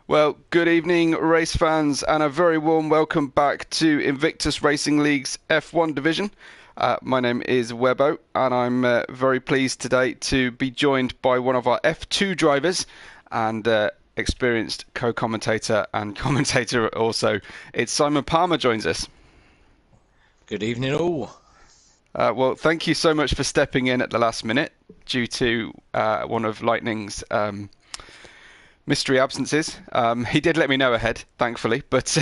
Well, good evening, race fans, and a very warm welcome back to Invictus Racing League's F1 division. My name is Webbo, and I'm very pleased today to be joined by one of our F2 drivers and experienced co-commentator and commentator also. It's Simon Palmer joins us. Good evening all. Well, thank you so much for stepping in at the last minute due to one of Lightning's mystery absences. He did let me know ahead, thankfully, but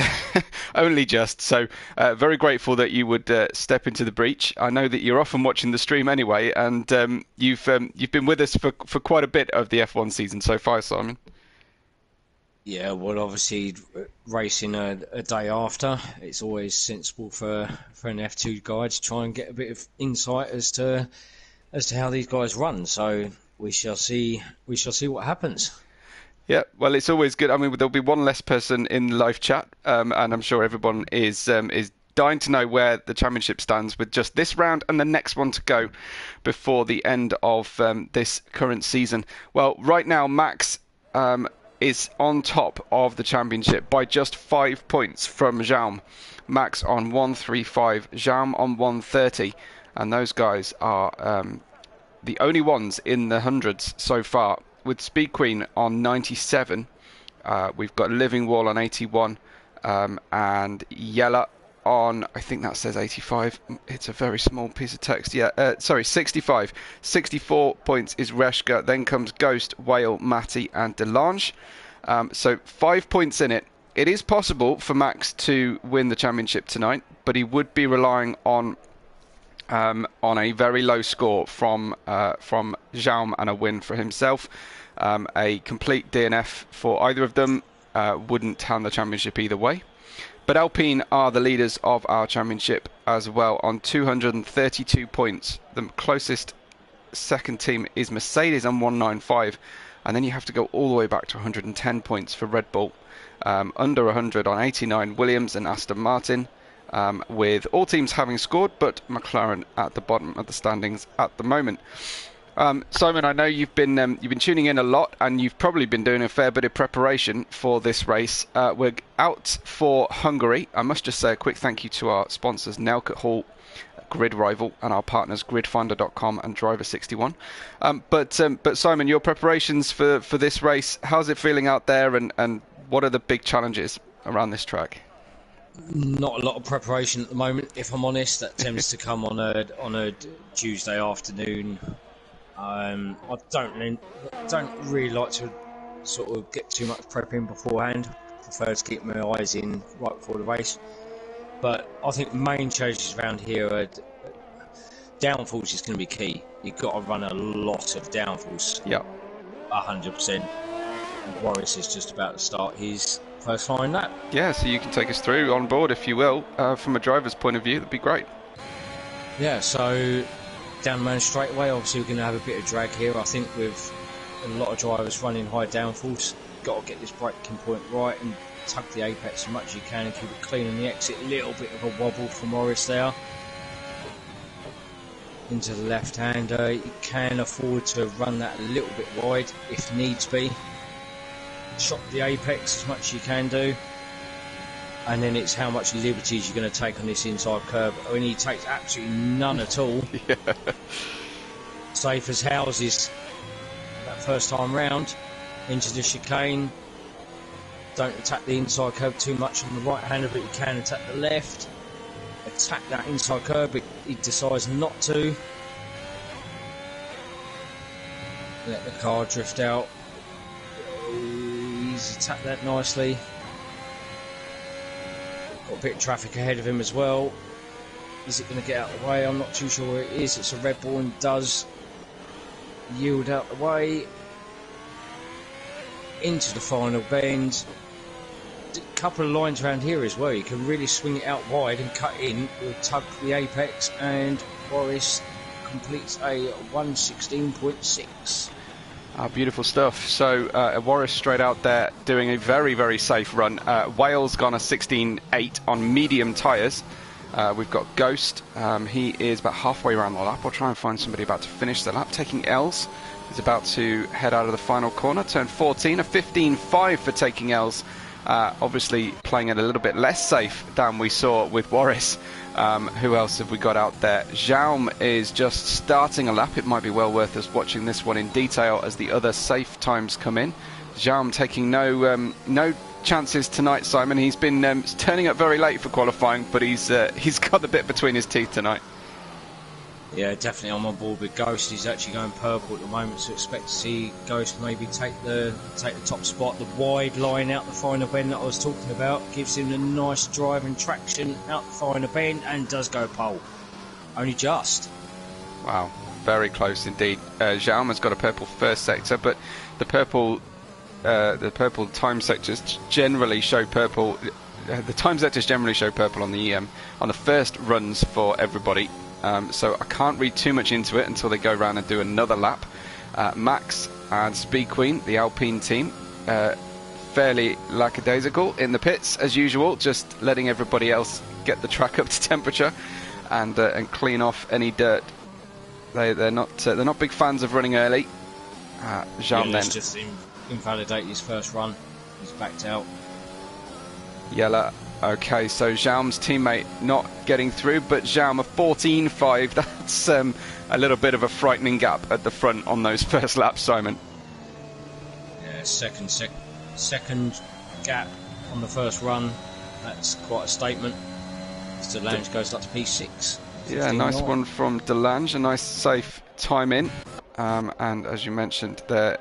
only just. So very grateful that you would step into the breach. I know that you're often watching the stream anyway, and you've been with us for quite a bit of the F1 season so far, Simon. Yeah, well, obviously racing a day after, it's always sensible for an F2 guy to try and get a bit of insight as to how these guys run. So we shall see what happens. Yeah, well, it's always good. I mean, there'll be one less person in live chat, and I'm sure everyone is dying to know where the championship stands with just this round and the next one to go before the end of this current season. Well, right now, Max is on top of the championship by just 5 points from Jaume. Max on 135, Jaume on 130, and those guys are the only ones in the hundreds so far. With Speed Queen on 97, we've got Living Wall on 81, and Yella on, I think that says 85. It's a very small piece of text. Yeah, sorry, 65. 64 points is Reshka. Then comes Ghost, Whale, Matty, and Delange. So 5 points in it. It is possible for Max to win the championship tonight, but he would be relying on a very low score from Jaume and a win for himself. A complete DNF for either of them wouldn't hand the championship either way. But Alpine are the leaders of our championship as well on 232 points. The closest second team is Mercedes on 195, and then you have to go all the way back to 110 points for Red Bull. Under 100 on 89, Williams and Aston Martin. With all teams having scored, but McLaren at the bottom of the standings at the moment. Simon, I know you've been tuning in a lot, and you've probably been doing a fair bit of preparation for this race. We're out for Hungary. I must just say a quick thank you to our sponsors, Nelket Hall, Grid Rival, and our partners gridfinder.com and Driver61. But Simon, your preparations for this race, how's it feeling out there, and what are the big challenges around this track? Not a lot of preparation at the moment, if I'm honest. That tends to come on a Tuesday afternoon. I don't really like to sort of get too much prep in beforehand. Prefer to keep my eyes in right before the race. But I think the main changes around here are downforce is going to be key. You've got to run a lot of downforce. Yep. 100%. Boris is just about to start his first line lap. Yeah, so you can take us through on board, if you will, from a driver's point of view. That'd be great. Yeah, so down the main straightaway, obviously we're going to have a bit of drag here. I think with a lot of drivers running high downforce, got to get this braking point right and tug the apex as much as you can and keep it clean on the exit. A little bit of a wobble for Morris there. Into the left-hander, you can afford to run that a little bit wide if needs be. Chop the apex as much as you can do, and then it's how much liberties you're going to take on this inside curb. When he takes absolutely none at all, Yeah. Safe as houses that first time round. Into the chicane, don't attack the inside curb too much on the right hander, but you can attack the left. Attack that inside curb, but he decides not to. Let the car drift out. He's attacked that nicely. Got a bit of traffic ahead of him as well. Is it going to get out of the way? I'm not too sure where it is. It's a Red Bull and does yield out the way. Into the final bend. A couple of lines around here as well. You can really swing it out wide and cut in. We'll tug the apex, and Boris completes a 116.6. Beautiful stuff. So Warris straight out there doing a very, very safe run. Wales gone a 16.8 on medium tyres. We've got Ghost. He is about halfway around the lap. I'll try and find somebody about to finish the lap. Taking L's. He's about to head out of the final corner. Turn 14. A 15.5 for Taking L's. Obviously playing it a little bit less safe than we saw with Warris. Who else have we got out there? Jaume is just starting a lap. It might be well worth us watching this one in detail as the other safe times come in. Jaume taking no chances tonight, Simon. He's been turning up very late for qualifying, but he's got the bit between his teeth tonight. Yeah, definitely I'm on board with Ghost. He's actually going purple at the moment, so expect to see Ghost maybe take the top spot. The wide line out the final bend that I was talking about gives him a nice drive and traction out the final bend, and does go pole. Only just. Wow, very close indeed. Jaume has got a purple first sector, but the purple time sectors generally show purple. The time sectors generally show purple on the first runs for everybody. So I can't read too much into it until they go around and do another lap. Max and Speed Queen, the Alpine team, fairly lackadaisical in the pits as usual, just letting everybody else get the track up to temperature and clean off any dirt. They're not big fans of running early. Jaume then just invalidate his first run. He's backed out. Yella. Okay, so Jaume's teammate not getting through, but Jaume a 14.5. That's a little bit of a frightening gap at the front on those first laps, Simon. Yeah, second gap on the first run. That's quite a statement. Delange goes up to P6. Yeah, nice one from Delange. A nice safe time in. And as you mentioned there,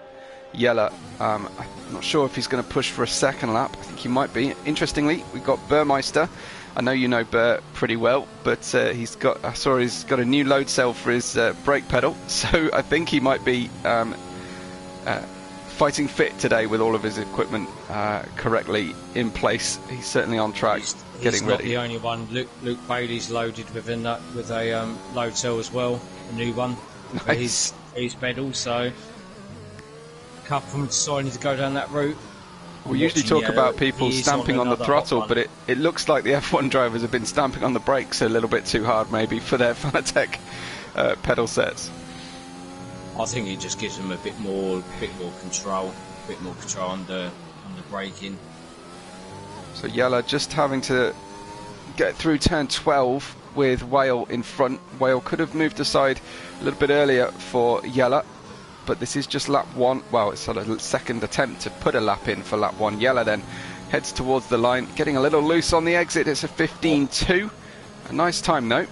Yella, I'm not sure if he's going to push for a second lap. I think he might be. Interestingly, we've got Burmeister. I know you know Burr pretty well, but I saw he's got a new load cell for his brake pedal, so I think he might be fighting fit today with all of his equipment correctly in place. He's certainly on track, getting ready. He's not the only one. Luke Bailey's loaded with a load cell as well, a new one for his pedal, so couple of them deciding to go down that route. We usually talk about people stamping on the throttle, but it looks like the F1 drivers have been stamping on the brakes a little bit too hard, maybe, for their Fanatec pedal sets. I think it just gives them a bit more control on the braking. So Yella just having to get through turn 12 with Whale in front. Whale could have moved aside a little bit earlier for Yella, but this is just lap one. Well, it's sort of a second attempt to put a lap in for lap one. Yella then heads towards the line, getting a little loose on the exit. It's a 15.2. A nice time though,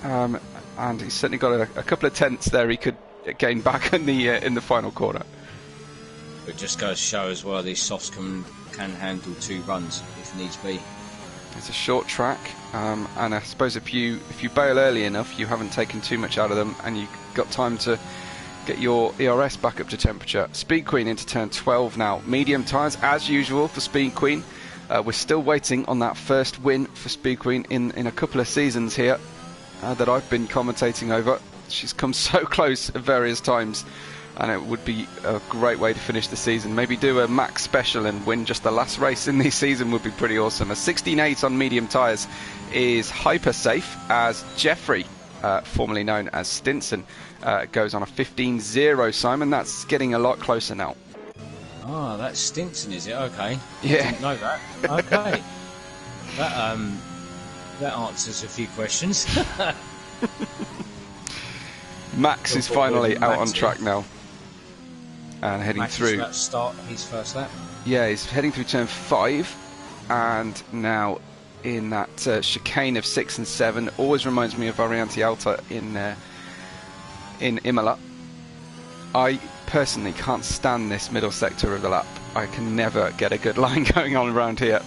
and he's certainly got a couple of tenths there he could gain back in the final corner. It just goes to show as well these softs can handle 2 runs if needs be. It's a short track, and I suppose if you bail early enough, you haven't taken too much out of them, and you've got time to get your ERS back up to temperature. Speed Queen into turn 12 now. Medium tyres as usual for Speed Queen. We're still waiting on that first win for Speed Queen in a couple of seasons here that I've been commentating over. She's come so close at various times, and it would be a great way to finish the season. Maybe do a max special and win just the last race in the season would be pretty awesome. A 16.8 on medium tyres is hyper safe as Jeffrey, formerly known as Stinson, goes on a 15.0. Simon, that's getting a lot closer now. Oh, that's Stinson, is it? Okay. Yeah. I didn't know that. Okay. That answers a few questions. Max is finally out on track now and heading through. About to start his first lap. Yeah, he's heading through turn 5 and now in that chicane of 6 and 7. Always reminds me of Variante Alta in Imola. I personally can't stand this middle sector of the lap. I can never get a good line going on around here.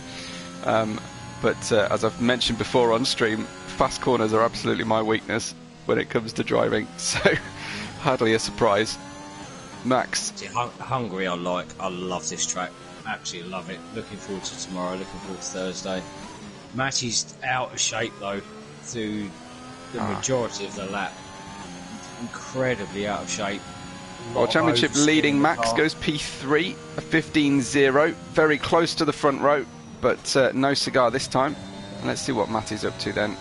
But as I've mentioned before on stream, fast corners are absolutely my weakness when it comes to driving, so hardly a surprise. Max. Hungary I love this track, absolutely love it. Looking forward to tomorrow, looking forward to Thursday. Matty's out of shape though through the majority of the lap, incredibly out of shape. World Championship leading Max goes P3, a 15.0, very close to the front row, but no cigar this time. And let's see what Matty's up to then.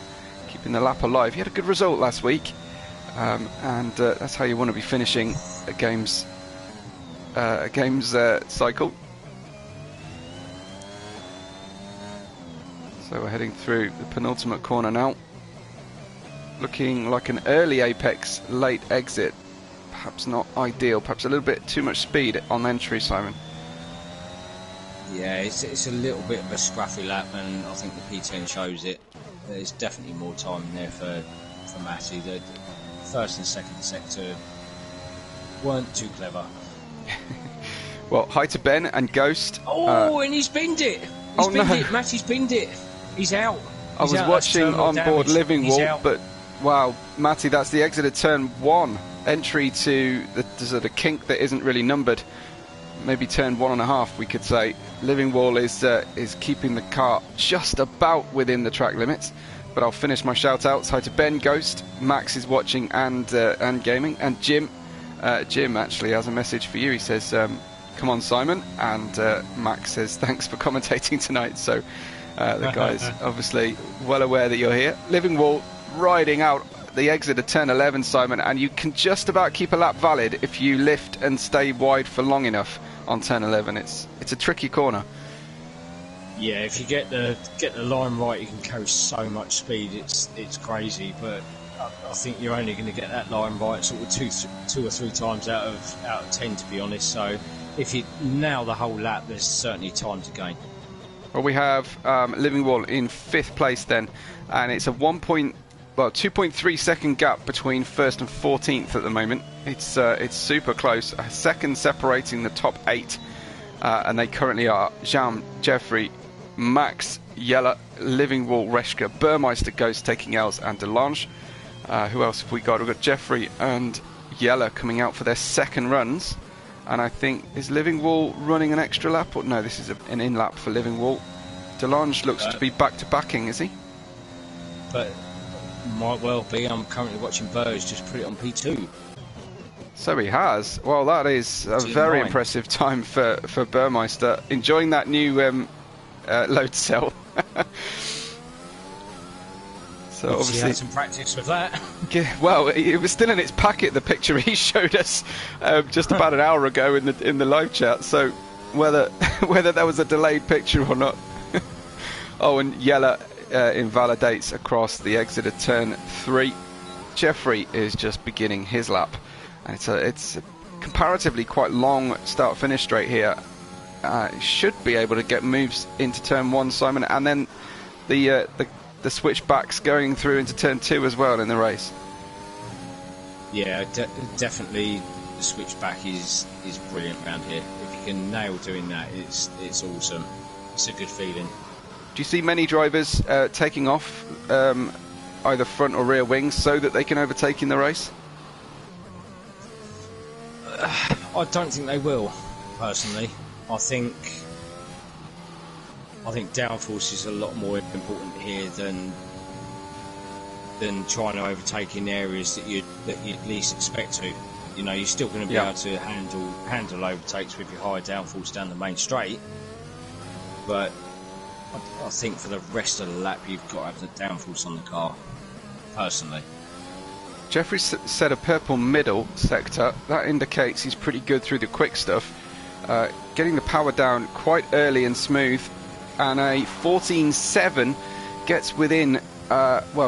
keeping the lap alive. He had a good result last week, and that's how you want to be finishing a games cycle. So we're heading through the penultimate corner now. Looking like an early apex, late exit. Perhaps not ideal, perhaps a little bit too much speed on entry, Simon. Yeah, it's a little bit of a scruffy lap, and I think the P10 shows it. There's definitely more time in there for Matty. The first and second sector weren't too clever. Well, hi to Ben and Ghost. Oh, and he's binned it. He's binned it. Matty's binned it. He's out. I was watching on board Living Wall, but wow, Matty, that's the exit of turn 1. Entry to the sort of kink that isn't really numbered. Maybe turn 1.5, we could say. Living Wall is keeping the car just about within the track limits. But I'll finish my shout outs. Hi to Ben, Ghost, Max is watching and gaming, and Jim. Jim actually has a message for you. He says, "Come on, Simon," and Max says, "Thanks for commentating tonight." So the guys obviously well aware that you're here. Living Wall riding out the exit of turn 11, Simon, and you can just about keep a lap valid if you lift and stay wide for long enough on turn 11. It's a tricky corner. Yeah, if you get the line right, you can carry so much speed. It's crazy, but I think you're only going to get that line right sort of two or three times out of 10, to be honest. So if you nail the whole lap, there's certainly time to gain. Well, we have Living Wall in 5th place then, and it's a 2.3 second gap between 1st and 14th at the moment. It's super close. A second separating the top 8, and they currently are Jam, Jeffrey, Max, Yella, Living Wall, Reshka, Burmeister, Ghost taking L's, and Delange. Who else have we got? We've got Jeffrey and Yella coming out for their second runs. And I think, is Living Wall running an extra lap? Or no, this is an in lap for Living Wall. Delange looks to be back to backing, is he? But might well be. I'm currently watching Burge just put it on P2. So he has. Well, that is a very impressive time for Burmeister. Enjoying that new load cell. So obviously had some practice with that. Yeah, well, it was still in its packet, the picture he showed us just about an hour ago in the live chat. So whether that was a delayed picture or not. Oh, and Yella invalidates across the exit of turn 3. Jeffrey is just beginning his lap, and it's a comparatively quite long start-finish straight here. Should be able to get moves into turn 1, Simon, and then the switchbacks going through into turn 2 as well in the race. Yeah, definitely the switchback is brilliant around here. If you can nail doing that, it's awesome. It's a good feeling. Do you see many drivers taking off either front or rear wings so that they can overtake in the race? I don't think they will, personally. I think downforce is a lot more important here than trying to overtake in areas that you'd least expect to. You know, you're still going to be able to handle overtakes with your high downforce down the main straight, but I think for the rest of the lap you've got to have the downforce on the car, personally. Jeffrey said a purple middle sector. That indicates he's pretty good through the quick stuff. Getting the power down quite early and smooth, and a 14.7 gets within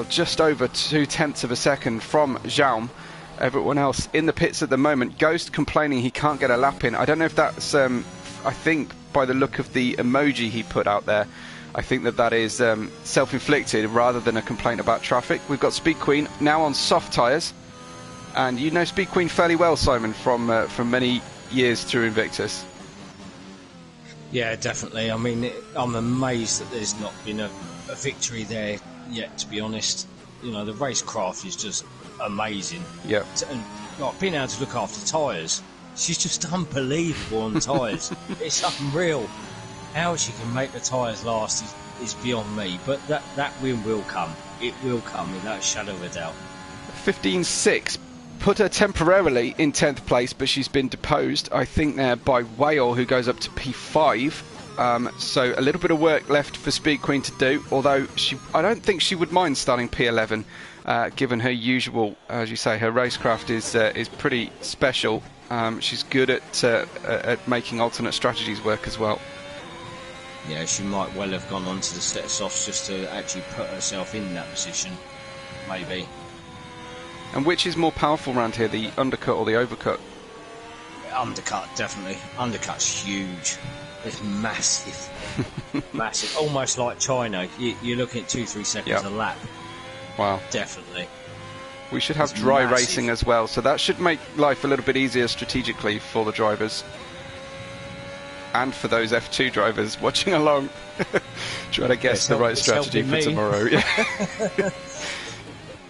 just over 0.2 of a second from Jaume. Everyone else in the pits at the moment. Ghost complaining he can't get a lap in. I don't know if that's I think by the look of the emoji he put out there, I think that is self-inflicted rather than a complaint about traffic. We've got Speed Queen now on soft tyres, and you know Speed Queen fairly well, Simon, from many years through Invictus. Yeah, definitely. I mean, I'm amazed that there's not been a victory there yet, to be honest. You know, the racecraft is just amazing. Yeah. And like, being able to look after tyres, she's just unbelievable on tyres. It's unreal. How she can make the tyres last is beyond me. But that win will come. It will come without a shadow of a doubt. 15.6 put her temporarily in 10th place, but she's been deposed, I think, there by Whale, who goes up to P5. So a little bit of work left for Speed Queen to do, although I don't think she would mind starting P11, given her usual, as you say, her racecraft is pretty special. She's good at making alternate strategies work as well. Yeah, she might well have gone on to the set of softs just to actually put herself in that position, maybe. And which is more powerful around here, the undercut or the overcut? Undercut, definitely. Undercut's huge. It's massive. Massive. Almost like China. You're looking at 2-3 seconds a lap. Wow. Definitely. We should have dry racing as well, so that should make life a little bit easier strategically for the drivers. And for those F2 drivers watching along, trying to guess the right strategy for tomorrow. Yeah.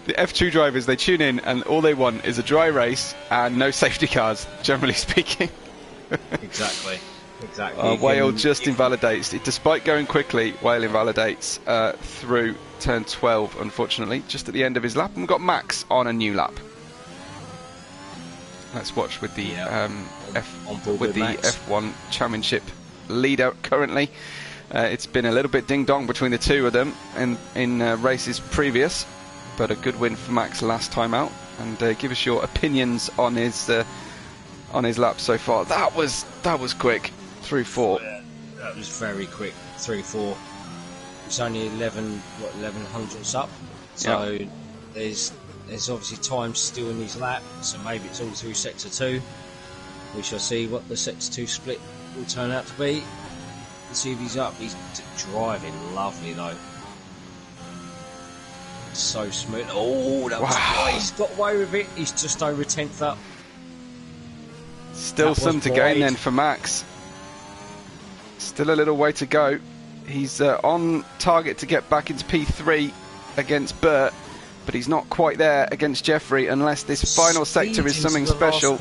The F2 drivers, they tune in and all they want is a dry race and no safety cars, generally speaking. Exactly. Exactly. Whale just invalidates. Despite going quickly, Whale invalidates through turn 12, unfortunately, just at the end of his lap. And we've got Max on a new lap. Let's watch with the F1 Championship leader currently. It's been a little bit ding-dong between the two of them in races previous, but a good win for Max last time out. And give us your opinions on his lap so far. That was quick. 3-4. Yeah, that was very quick. 3-4. It's only 11 hundredths up. So there's obviously time still in his lap. So maybe it's all through sector 2. We shall see what the sector 2 split will turn out to be. Let's see if he's up. He's driving lovely though. So smooth. Oh, that was great. He's got away with it. He's just over 10th up. Still some to gain then for Max. Still a little way to go. He's on target to get back into P3 against Burt, but he's not quite there against Jeffrey unless this final sector is something special.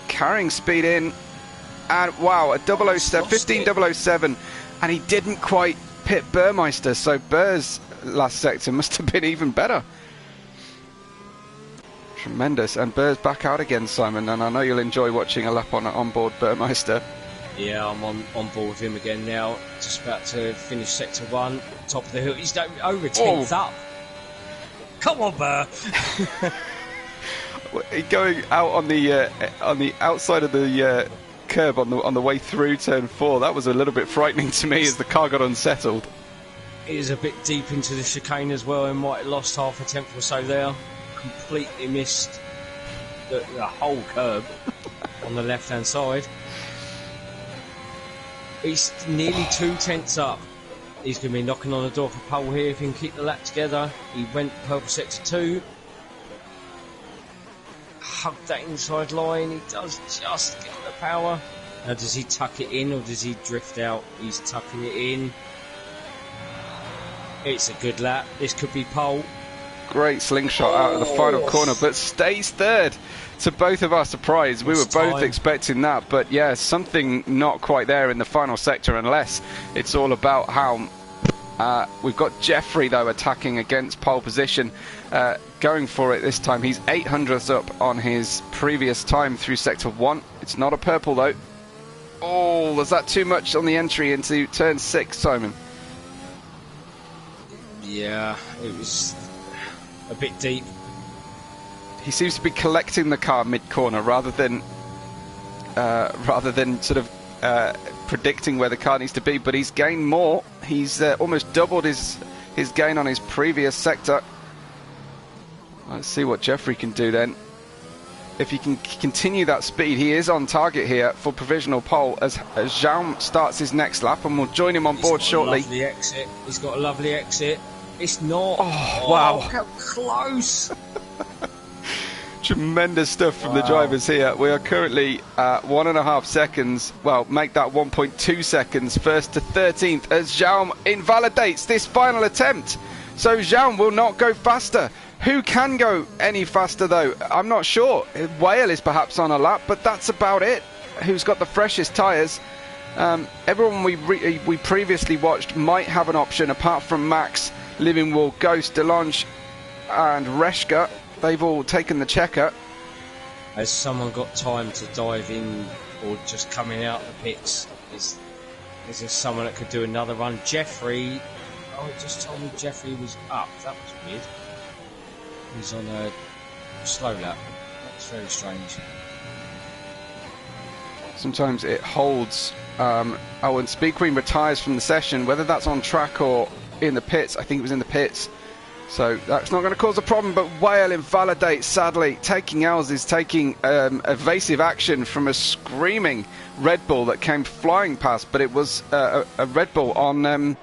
Carrying speed in, and wow, a 15007, and he didn't quite pit Burmeister, so Burr's last sector must have been even better. Tremendous, and Burr's back out again, Simon, and I know you'll enjoy watching a lap on board Burmeister. Yeah, I'm on board with him again now. Just about to finish sector 1, top of the hill. He's over 10th up. Come on, Burr. Going out on the outside of the curb on the way through turn 4. That was a little bit frightening to me as the car got unsettled. He is a bit deep into the chicane as well, and might have lost half a tenth or so there. Completely missed the whole curb on the left hand side. He's nearly 2 tenths up. He's going to be knocking on the door for pole here if he can keep the lap together. He went purple sector 2. Hugged that inside line. He does just get the power. Now does he tuck it in or does he drift out? He's tucking it in. It's a good lap. This could be pole. Great slingshot out of the final corner, but stays third. To both of our surprise, we were both expecting that, but yeah, something not quite there in the final sector, unless it's all about how we've got Jeffrey though attacking against pole position, going for it this time. He's 800ths up on his previous time through sector 1. It's not a purple though. Oh, was that too much on the entry into turn 6, Simon? Yeah, it was a bit deep. He seems to be collecting the car mid-corner rather than sort of predicting where the car needs to be, but he's gained more. He's almost doubled his gain on his previous sector. Let's see what Jeffrey can do then. If he can continue that speed, he is on target here for provisional pole as Jaume starts his next lap, and we'll join him on board shortly. He's got a lovely exit. It's not. Oh, wow. How close. Tremendous stuff from the drivers here. We are currently at 1.5 seconds. Well, make that 1.2 seconds. First to 13th as Jaume invalidates this final attempt. So Jaume will not go faster. Who can go any faster though? I'm not sure. Whale is perhaps on a lap, but that's about it. Who's got the freshest tyres? Everyone we previously watched might have an option apart from Max, Living Wall, Ghost, Delange and Reshka. They've all taken the checker. Has someone got time to dive in or just coming out the pits? Is there someone that could do another run? Jeffrey. Oh, it just told me Jeffrey was up. That was weird. He's on a slow lap. That's very strange. Sometimes it holds. Oh, and Speed Queen retires from the session, whether that's on track or in the pits. I think it was in the pits. So that's not going to cause a problem, but Whale invalidates, sadly. Taking L's is taking evasive action from a screaming Red Bull that came flying past, but it was a Red Bull on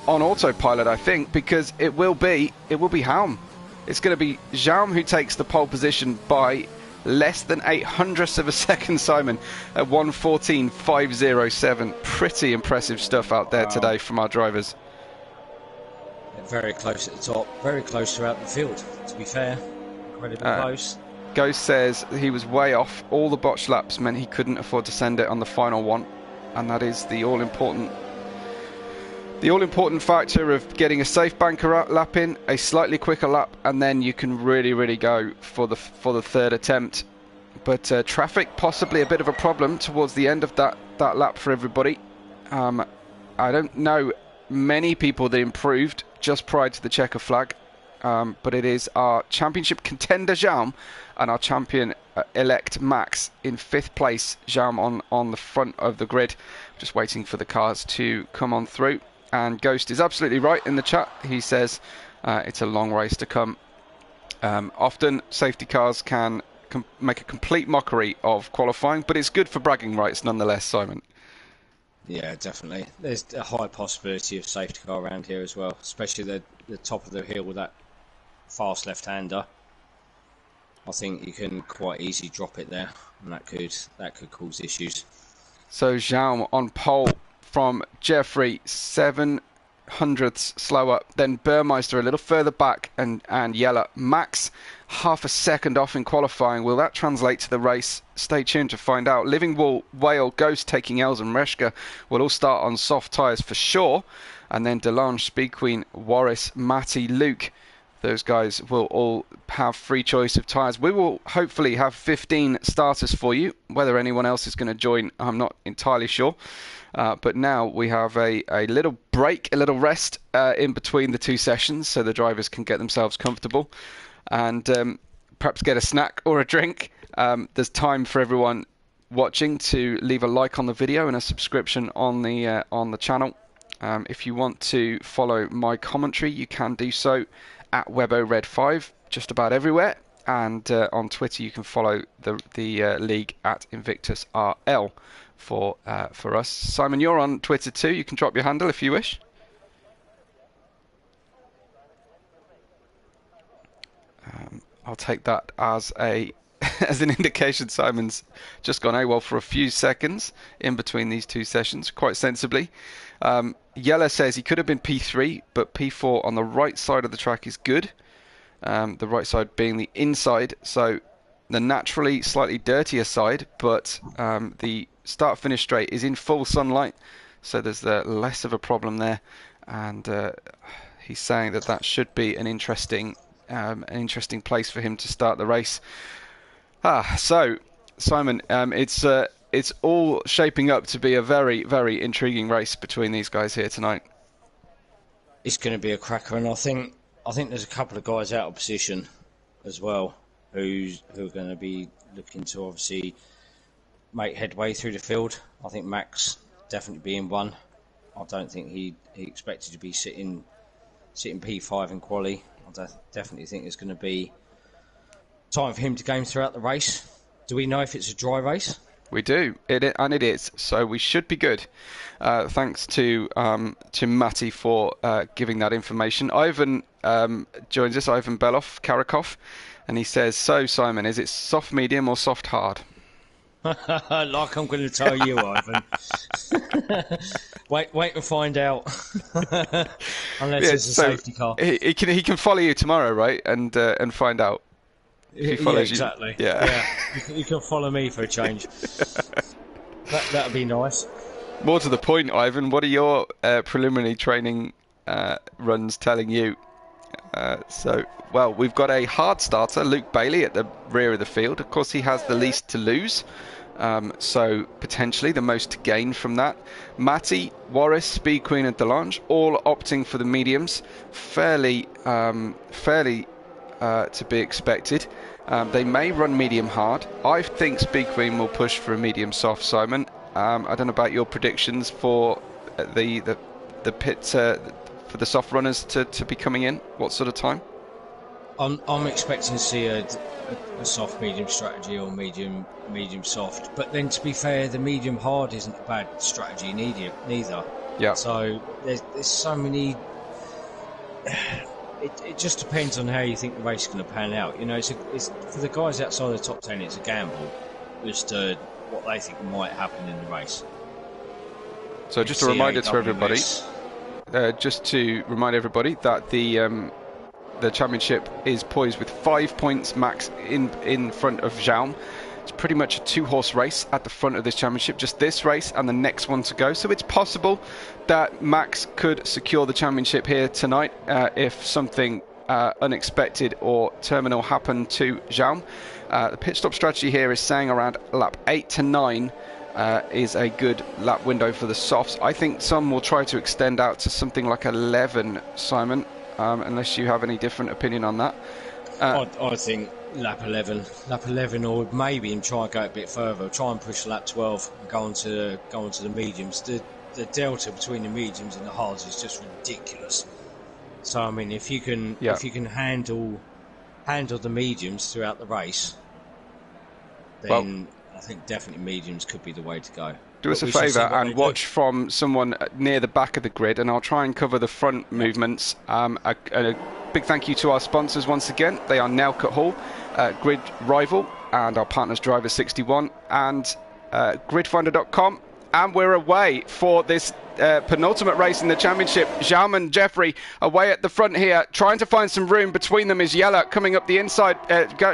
autopilot, I think, because it will be Helm. It's going to be Jaume who takes the pole position by less than 0.08 of a second, Simon, at 1:14.507. Pretty impressive stuff out there today from our drivers. Very close at the top, very close throughout the field, to be fair. Incredibly close. Ghost says he was way off. All the botched laps meant he couldn't afford to send it on the final one, and that is the all-important factor of getting a safe banker lap in, a slightly quicker lap, and then you can really go for the third attempt. But traffic possibly a bit of a problem towards the end of that lap for everybody. I don't know many people that improved just prior to the checker flag, but it is our championship contender Jaume and our champion elect Max in 5th place. Jaume on the front of the grid, just waiting for the cars to come on through. And Ghost is absolutely right in the chat. He says it's a long race to come. Often safety cars can make a complete mockery of qualifying, but it's good for bragging rights nonetheless, Simon. Yeah, definitely. There's a high possibility of safety car around here as well, especially the top of the hill with that fast left-hander. I think you can quite easily drop it there, and that could cause issues. So Jaume on pole from Jeffrey, 0.07 slower. Then Burmeister a little further back, and Yeller. Max half a second off in qualifying. Will that translate to the race? Stay tuned to find out. Living Wall, Whale, Ghost taking Els, and Reshka will all start on soft tyres for sure. And then Delange, Speed Queen, Warris, Matty, Luke. Those guys will all have free choice of tyres. We will hopefully have 15 starters for you. Whether anyone else is going to join, I'm not entirely sure. But now we have a little break, a little rest in between the two sessions, so the drivers can get themselves comfortable and perhaps get a snack or a drink. There's time for everyone watching to leave a like on the video and a subscription on the channel. If you want to follow my commentary, you can do so at WebORed5 just about everywhere, and on Twitter you can follow the league at Invictus RL for us. Simon, you're on Twitter too. You can drop your handle if you wish. I'll take that as an indication Simon's just gone AWOL for a few seconds in between these two sessions, quite sensibly. Yeller says he could have been P3, but P4 on the right side of the track is good. The right side being the inside, so the naturally slightly dirtier side, but the start-finish straight is in full sunlight, so there's less of a problem there. And he's saying that should be an interesting place for him to start the race. So Simon, it's all shaping up to be a very, very intriguing race between these guys here tonight. It's going to be a cracker, and I think there's a couple of guys out of position as well who are going to be looking to obviously make headway through the field. I think Max definitely being one. I don't think he expected to be sitting P5 in quali. I definitely think there's going to be time for him to game throughout the race. Do we know if it's a dry race? We do, and it is, so we should be good. Thanks to Matty for giving that information. Ivan joins us, Ivan Karakov, and he says, so Simon, is it soft medium or soft hard? Like I'm going to tell you, Ivan. Wait and find out. Unless it's a safety car. He can follow you tomorrow, right? And find out. If he follows exactly. You. Yeah. You can follow me for a change. That'd be nice. More to the point, Ivan, what are your preliminary training runs telling you? Well, we've got a hard starter, Luke Bailey, at the rear of the field. Of course, he has the least to lose. So potentially the most to gain from that. Matty, Warris, Speed Queen and Delange all opting for the mediums. Fairly to be expected. They may run medium hard. I think Speed Queen will push for a medium soft, Simon. I don't know about your predictions for the pit for the soft runners to be coming in. What sort of time? I'm expecting to see a soft medium strategy or medium soft. But then, to be fair, the medium hard isn't a bad strategy neither. Yeah. So there's so many. It just depends on how you think the race is going to pan out. You know, it's for the guys outside the top 10, it's a gamble as to what they think might happen in the race. So just a reminder to everybody, that the championship is poised with 5 points max in front of Jaume. It's pretty much a 2-horse race at the front of this championship, just this race and the next one to go. So it's possible that Max could secure the championship here tonight if something unexpected or terminal happened to Jaume. The pit stop strategy here is saying around lap 8 to 9 is a good lap window for the softs. I think some will try to extend out to something like 11, Simon, unless you have any different opinion on that. I think lap 11, or maybe even try and go a bit further. Try and push lap 12 and go on to the mediums. The delta between the mediums and the hards is just ridiculous. So I mean, if you can handle the mediums throughout the race, then I think definitely mediums could be the way to go. Do us a favour and watch from someone near the back of the grid, and I'll try and cover the front movements. A big thank you to our sponsors once again. They are Nelcut Hall, Grid Rival, and our partners Driver 61 and gridfinder.com. And we're away for this penultimate race in the championship. Jaume and Jeffrey away at the front here, trying to find some room. Between them is Yella coming up the inside,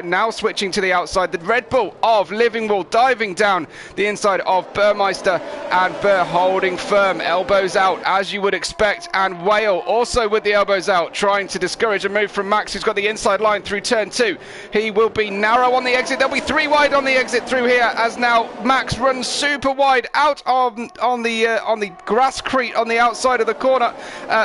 now switching to the outside. The Red Bull of Livingwall diving down the inside of Burmeister, and Burr holding firm, elbows out as you would expect, and Whale also with the elbows out, trying to discourage a move from Max, who's got the inside line through turn 2. He will be narrow on the exit. There'll be 3 wide on the exit through here, as now Max runs super wide out on the grass crete on the outside of the corner.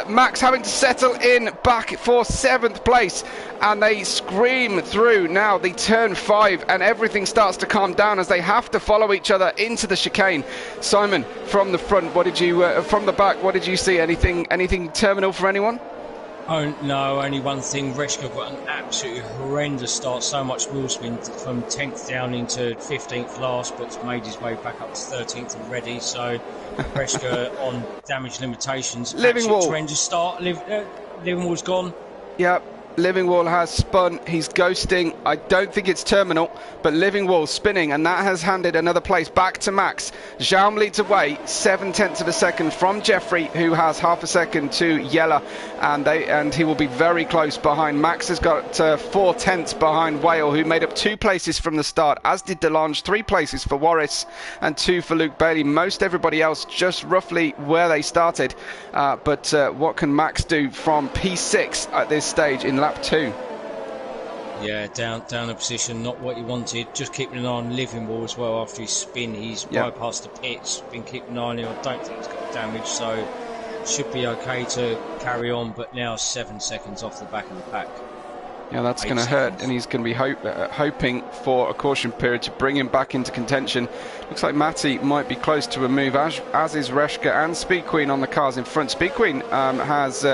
Max having to settle in back for 7th place, and they scream through now the turn 5, and everything starts to calm down as they have to follow each other into the chicane. Simon, from the front, what did you from the back, what did you see? Anything terminal for anyone? Oh no, only one thing. Reshka got an absolutely horrendous start, so much wheel spin from 10th down into 15th last, but made his way back up to 13th already. So Reshka on damage limitations. Livingwall. Horrendous start. Livingwall's gone. Yep. Livingwall has spun, he's ghosting. I don't think it's terminal, but Livingwall spinning, and that has handed another place back to Max. Jaume leads away 7/10 of a second from Jeffrey, who has half a second to Yella, and he will be very close behind. Max has got 4/10 behind Whale, who made up 2 places from the start, as did Delange, 3 places for Warris and 2 for Luke Bailey. Most everybody else just roughly where they started, but what can Max do from P6 at this stage in lap 2? Yeah, down a position, not what he wanted. Just keeping an eye on Livingwall as well. After his spin, he's bypassed the pits. Been keeping an eye on him. I don't think he's got damage, so should be okay to carry on. But now 7 seconds off the back of the pack. Yeah, that's going to hurt, and he's going to be hoping for a caution period to bring him back into contention. Looks like Matty might be close to a move, as is Reshka and Speed Queen on the cars in front. Speed Queen has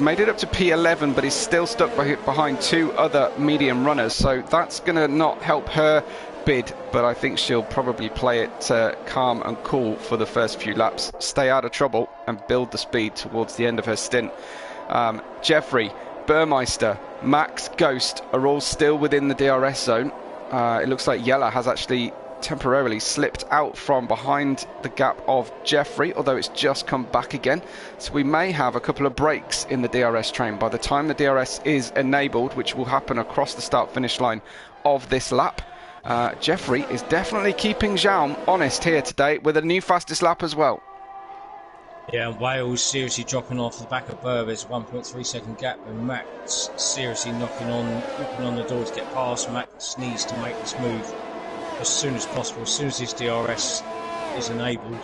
made it up to P11, but is still stuck behind 2 other medium runners, so that's going to not help her bid, but I think she'll probably play it calm and cool for the first few laps, stay out of trouble and build the speed towards the end of her stint. Jeffrey, Burmeister, Max, Ghost are all still within the DRS zone. It looks like Yella has actually temporarily slipped out from behind the gap of Jeffrey, although it's just come back again. So we may have a couple of breaks in the DRS train by the time the DRS is enabled, which will happen across the start-finish line of this lap. Jeffrey is definitely keeping Jaume honest here today with a new fastest lap as well. Yeah, and Wales seriously dropping off the back of Burr. There's a 1.3 second gap, and Max seriously knocking on the door to get past. Max needs to make this move. as soon as possible. As soon as his DRS is enabled,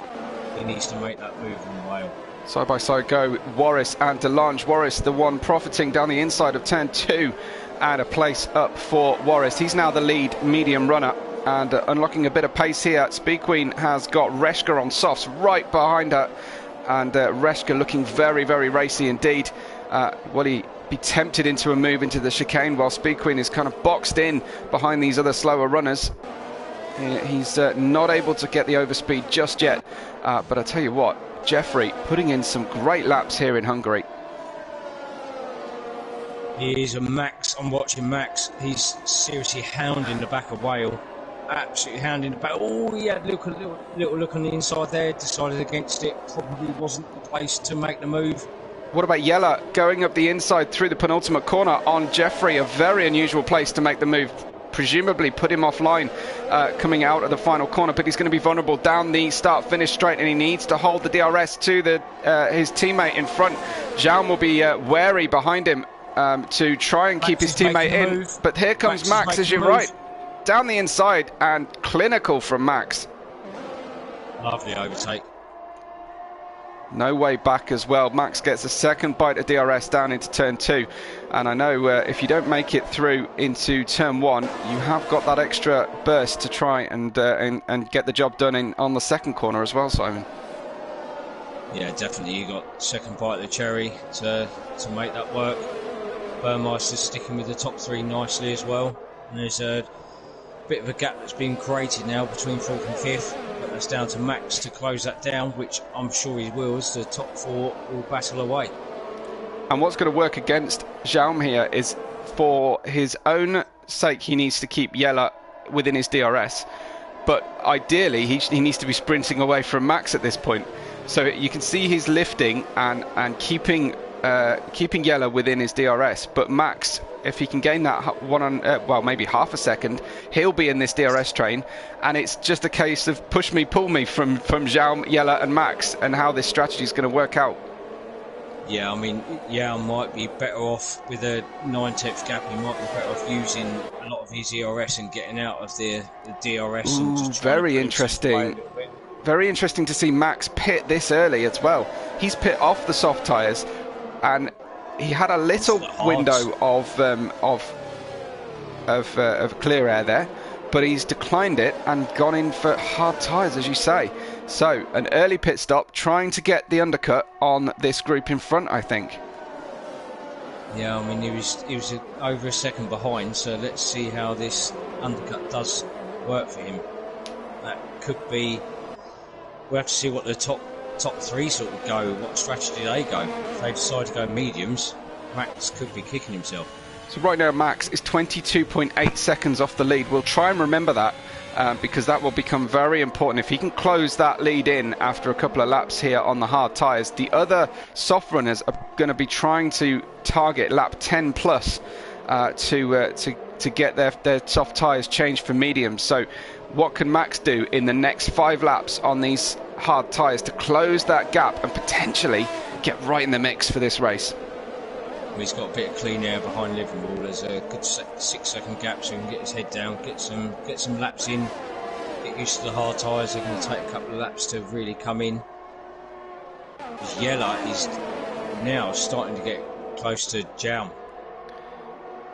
he needs to make that move on the rail. Side by side go Warris and DeLange. Warris, the one profiting down the inside of turn 2, and a place up for Warris. He's now the lead medium runner and unlocking a bit of pace here. Speed Queen has got Reshka on softs right behind her, and Reshka looking very, very racy indeed. Will he be tempted into a move into the chicane while Speed Queen is kind of boxed in behind these other slower runners? He's not able to get the overspeed just yet, but I tell you what, Jeffrey putting in some great laps here in Hungary. He is a Max. I'm watching Max. He's seriously hounding the back of Whale. Absolutely hounding the back. Oh, he had a little look on the inside there. Decided against it. Probably wasn't the place to make the move. What about Yella going up the inside through the penultimate corner on Jeffrey? A very unusual place to make the move. Presumably put him offline coming out of the final corner, but he's going to be vulnerable down the start-finish straight, and he needs to hold the DRS to his teammate in front. Zhao will be wary behind him to try and keep his teammate in. But here comes Max, as you're right. Down the inside, and clinical from Max. Lovely overtake. No way back as well. Max gets a second bite of DRS down into turn 2, and I know if you don't make it through into turn 1, you have got that extra burst to try and get the job done on the second corner as well, Simon. Yeah, definitely. You got second bite of the cherry to make that work. Burmeister's sticking with the top 3 nicely as well, and there's a bit of a gap that's been created now between 4th and 5th. That's down to Max to close that down, which I'm sure he will, as the top 4 will battle away. And what's going to work against Jaume here is, for his own sake, he needs to keep Yella within his DRS. But ideally, he needs to be sprinting away from Max at this point. So you can see he's lifting and keeping Yella within his DRS. But Max, if he can gain that well, maybe half a second, he'll be in this DRS train, and it's just a case of push me, pull me from Jaume, Yella and Max, and how this strategy is going to work out. Yeah, I mean, Jaume might be better off with a 9/10 gap. He might be better off using a lot of his ERS and getting out of the DRS. Ooh, and very interesting. Very interesting to see Max pit this early as well. He's pit off the soft tyres, and he had a little window of clear air there, but he's declined it and gone in for hard tyres, as you say. So an early pit stop, trying to get the undercut on this group in front, I think. Yeah, I mean, he was over a second behind, so let's see how this undercut does work for him. That could be. We'll have to see what the top 3 sort of go, what strategy they go. If they decide to go mediums, Max could be kicking himself. So right now Max is 22.8 seconds off the lead. We'll try and remember that because that will become very important. If he can close that lead in after a couple of laps here on the hard tyres, the other soft runners are going to be trying to target lap 10 plus to get their soft tyres changed for mediums. So what can Max do in the next 5 laps on these hard tyres to close that gap and potentially get right in the mix for this race? Well, he's got a bit of clean air behind Liverpool. There's a good 6-second gap, so he can get his head down, get some laps in, get used to the hard tyres. They're going to take a couple of laps to really come in. Yella is now starting to get close to Jaume.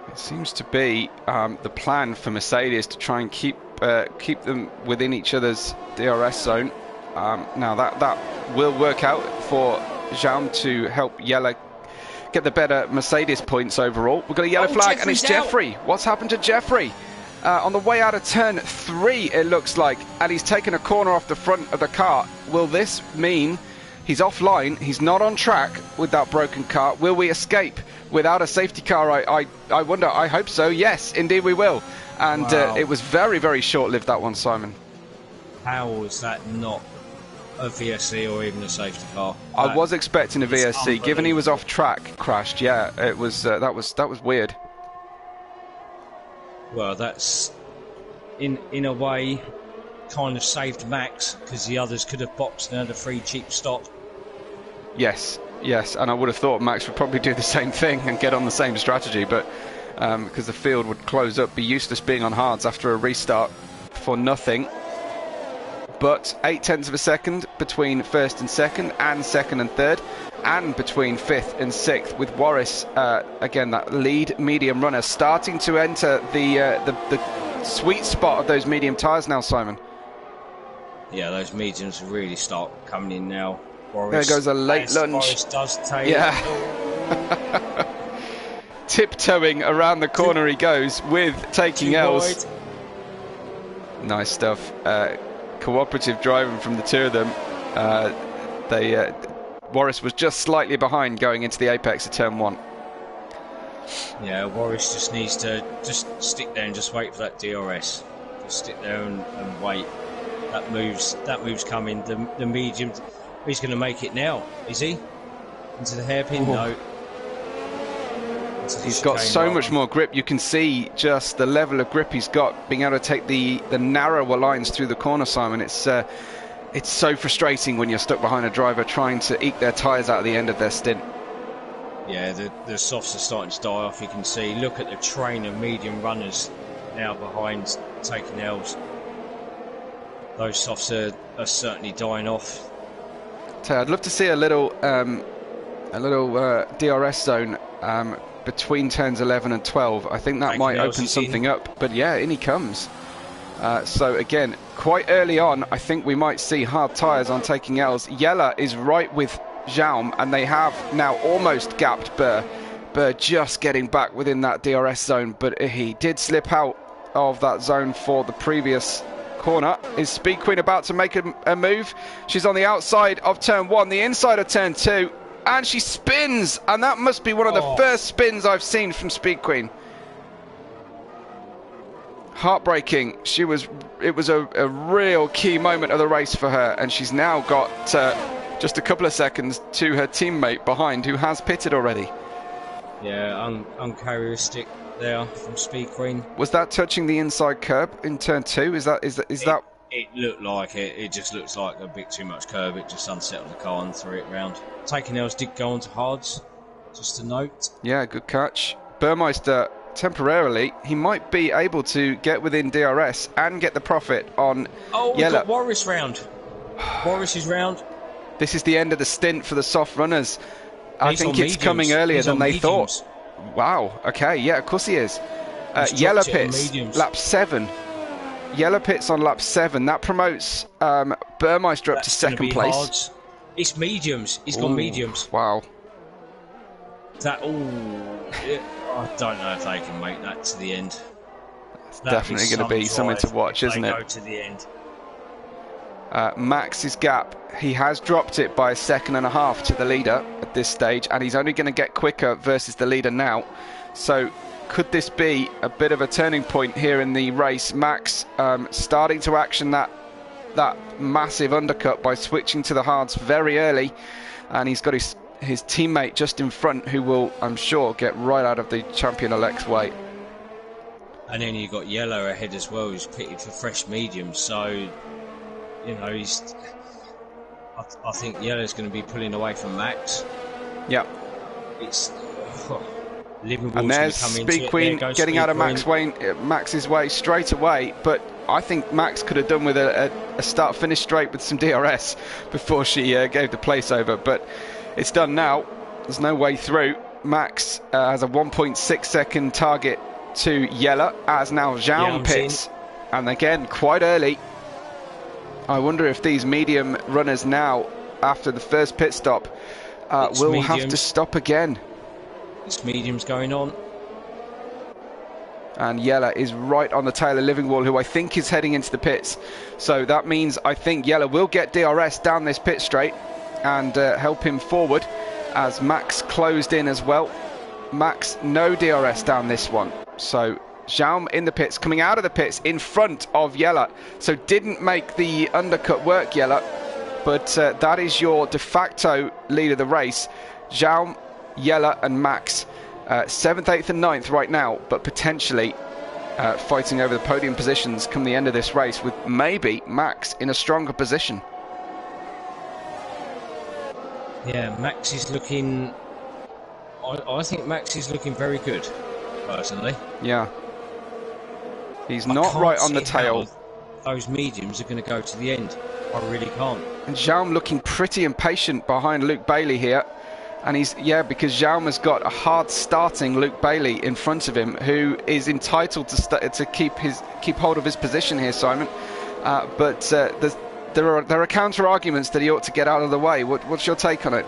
It seems to be the plan for Mercedes to try and keep them within each other's DRS zone. Now that will work out for Jaume to help Yella get the better Mercedes points overall. We've got a yellow flag, and it's Jeffrey. What's happened to Jeffrey? On the way out of turn 3, it looks like, and he's taken a corner off the front of the car. Will this mean he's offline? He's not on track with that broken car. Will we escape without a safety car? I wonder. I hope so. Yes, indeed we will. And wow. It was very, very short-lived, that one, Simon. How was that not a VSC or even a safety car? I was expecting a VSC, given he was off track, crashed. Yeah, it was. That was weird. Well, that's in a way kind of saved Max, because the others could have boxed and had a free cheap stop. Yes, and I would have thought Max would probably do the same thing and get on the same strategy, but because the field would close up, be useless being on hards after a restart for nothing. But 0.8 of a second between first and second and third, and between fifth and sixth, with Warris, again, that lead medium runner, starting to enter the sweet spot of those medium tyres now, Simon. Yeah, those mediums really start coming in now. Warris, there goes a late lunge. Warris does take. Yeah. Tiptoeing around the corner he goes with taking L's. Nice stuff. Cooperative driving from the two of them. Warris was just slightly behind going into the apex of turn 1. Yeah, Warris just needs to just stick there and just wait for that DRS. Just stick there and wait. That move's coming. The medium. He's going to make it now, is he? Into the hairpin? No. He's got so much more grip. You can see just the level of grip he's got, being able to take the narrower lines through the corner, Simon. It's so frustrating when you're stuck behind a driver trying to eke their tyres out at the end of their stint. Yeah, the softs are starting to die off. You can see, look at the train of medium runners now behind taking L's. Those softs are certainly dying off. So I'd love to see a little DRS zone between turns 11 and 12. I think that might open something up. But yeah, in he comes. So again, quite early on, I think we might see hard tyres on taking L's. Yella is right with Jaume, and they have now almost gapped Burr. Burr just getting back within that DRS zone, but he did slip out of that zone for the previous corner. Is Speed Queen about to make a move? She's on the outside of turn 1, the inside of turn 2. And she spins, and that must be one of the first spins I've seen from Speed Queen. Heartbreaking. It was a real key moment of the race for her, and she's now got just a couple of seconds to her teammate behind, who has pitted already. Yeah, uncharacteristic there from Speed Queen. Was that touching the inside curb in turn 2? Is that? It looked like it. It just looks like a bit too much curb. It just unsettled the car and threw it round. Taking L's did go on to hards, just a note. Yeah, good catch. Burmeister, temporarily, he might be able to get within DRS and get the profit on we got Warris round. Warris is round. This is the end of the stint for the soft runners. I think it's coming earlier than they thought. Wow, okay, yeah, of course he is. Yellow pits, lap 7. Yellow pits on lap 7. That promotes Burmeister up to second place. Hards. It's mediums. He's got mediums. Wow. I don't know if they can make that to the end. It's definitely going to be something to watch, isn't it? Go to the end. Max's gap, he has dropped it by 1.5 seconds to the leader at this stage, and he's only going to get quicker versus the leader now. So could this be a bit of a turning point here in the race? Max starting to action that massive undercut by switching to the hards very early, and he's got his teammate just in front, who will, I'm sure, get right out of the champion-elect's way. And then you've got Yellow ahead as well, who's pitted for fresh mediums. So, you know, I think Yellow's going to be pulling away from Max. Yeah. It's... and there's Speed Queen getting out of Max's way straight away, but I think Max could have done with a start-finish straight with some DRS before she gave the place over, but it's done now. There's no way through. Max has a 1.6 second target to Yella, as now Jaume pits, and again quite early. I wonder if these medium runners now, after the first pit stop, will have to stop again. It's mediums going on. And Yella is right on the tail of Livingwall, who I think is heading into the pits. So that means I think Yella will get DRS down this pit straight and help him forward, as Max closed in as well. Max, no DRS down this one. So Jaume in the pits, coming out of the pits in front of Yella. So didn't make the undercut work, Yella. But that is your de facto lead of the race. Jaume, Yella and Max, 7th, 8th and 9th right now, but potentially fighting over the podium positions come the end of this race, with maybe Max in a stronger position. Yeah, Max is looking... I think Max is looking very good, personally. Yeah. He's not right on the tail. those mediums are going to go to the end. I really can't. And Jaume looking pretty impatient behind Luke Bailey here. And because Jaume has got a hard starting Luke Bailey in front of him, who is entitled to keep hold of his position here, Simon. But there are counter arguments that he ought to get out of the way. What's your take on it?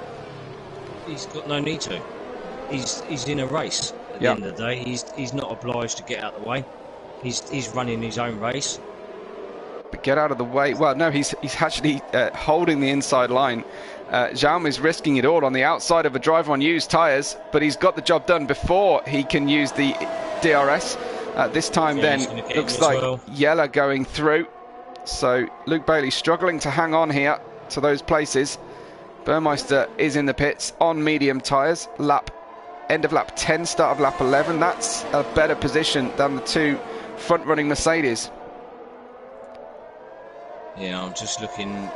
He's got no need to. He's in a race at the end of the day. He's not obliged to get out of the way. He's running his own race. But get out of the way. Well, no, he's actually holding the inside line. Jaume is risking it all on the outside of a driver on used tyres, but he's got the job done before he can use the DRS. This time then, looks like Yella going through. So Luke Bailey struggling to hang on here to those places. Burmeister is in the pits on medium tyres. End of lap 10, start of lap 11. That's a better position than the two front-running Mercedes. Yeah, I'm just looking.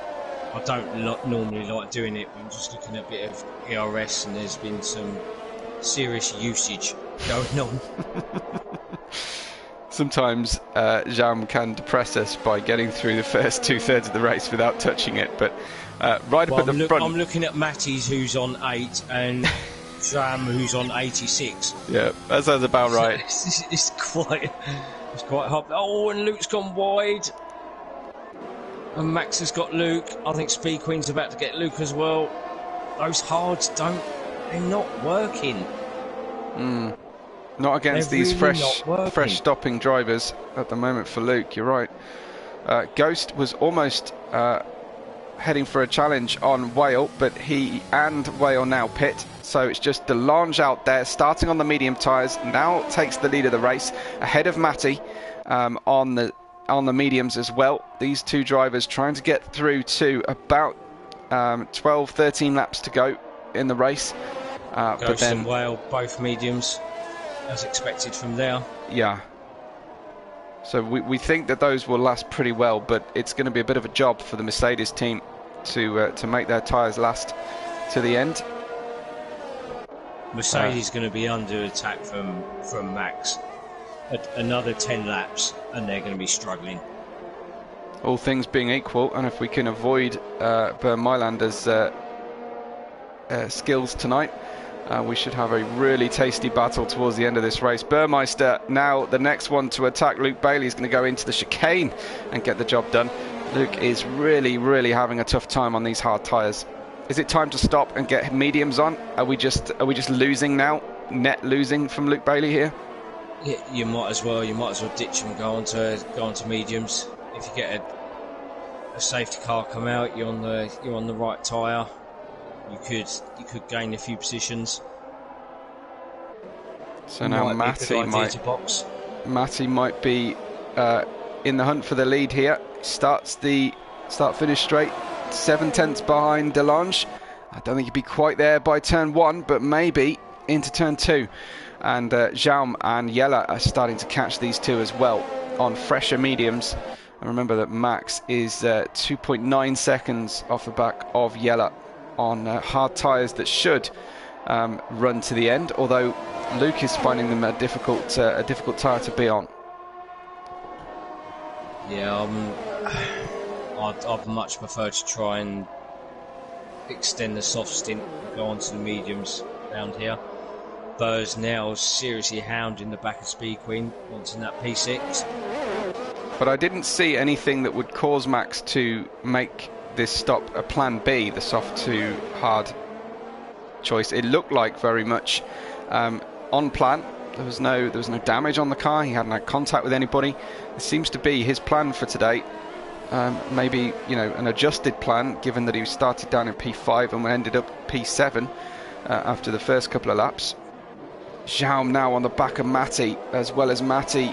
I don't normally like doing it, but I'm just looking at a bit of ERS, and there's been some serious usage going on. Sometimes Jaume can depress us by getting through the first 2/3 of the race without touching it, but right up at the front. I'm looking at Matty's, who's on 8, and Jaume, who's on 86. Yeah, that sounds about right. It's quite hard. Oh, and Luke's gone wide. And Max has got Luke. I think Speed Queen's about to get Luke as well. Those hards they're not working. Not against these fresh stopping drivers at the moment for Luke, you're right. Ghost was almost heading for a challenge on Whale, but he and Whale now pit. So it's just Delange out there, starting on the medium tyres, now takes the lead of the race, ahead of Matty on the mediums as well. These two drivers trying to get through to about 12-13 laps to go in the race. But then and Whale, both mediums, as expected from there. Yeah. So we think that those will last pretty well, but it's going to be a bit of a job for the Mercedes team to make their tyres last to the end. Mercedes is going to be under attack from Max. Another 10 laps, and they're going to be struggling. All things being equal, and if we can avoid Bernd Mailander's skills tonight, we should have a really tasty battle towards the end of this race. Burmeister, now the next one to attack Luke Bailey, is going to go into the chicane and get the job done. Luke is really, really having a tough time on these hard tyres. Is it time to stop and get mediums on? Are we just losing now? Net losing from Luke Bailey here? Yeah, you might as well ditch them and go on to mediums. If you get a safety car come out, you're on the right tyre. You could gain a few positions. So now Matty might be in the hunt for the lead here. Start finish straight, 7/10 behind Delange. I don't think he'd be quite there by turn 1, but maybe into turn 2. And Jaume and Yella are starting to catch these two as well on fresher mediums. And remember that Max is 2.9 seconds off the back of Yella on hard tyres that should run to the end, although Luke is finding them a difficult tyre to be on. Yeah, I'd much prefer to try and extend the soft stint and go on to the mediums around here. Burr's now seriously hounding the back of Speed Queen, wanting that P6. But I didn't see anything that would cause Max to make this stop a plan B, the soft to hard choice. It looked like very much on plan. There was no damage on the car. He hadn't had contact with anybody. It seems to be his plan for today. Maybe an adjusted plan, given that he started down in P5 and ended up P7 after the first couple of laps. Jaume now on the back of Matty, as well as Matty,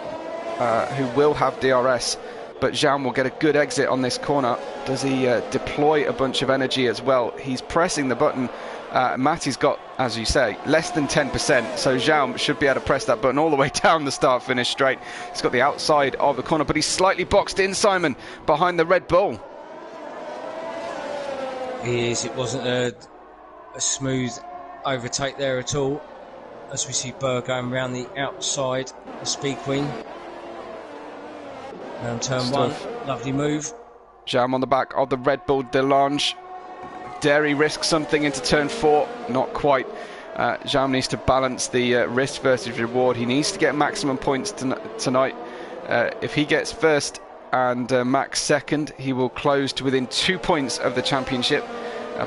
who will have DRS, but Jaume will get a good exit on this corner. Does he deploy a bunch of energy as well? He's pressing the button. Matty's got, as you say, less than 10%, so Jaume should be able to press that button all the way down the start-finish straight. He's got the outside of the corner, but he's slightly boxed in, Simon, behind the Red Bull. He is. It wasn't a smooth overtake there at all, as we see Burr going around the outside of Speed Queen. Around turn 1, lovely move. Jam on the back of the Red Bull Delange. Dare he risk something into turn 4? Not quite. Jam needs to balance the risk versus reward. He needs to get maximum points tonight. If he gets first and Max second, he will close to within 2 points of the championship.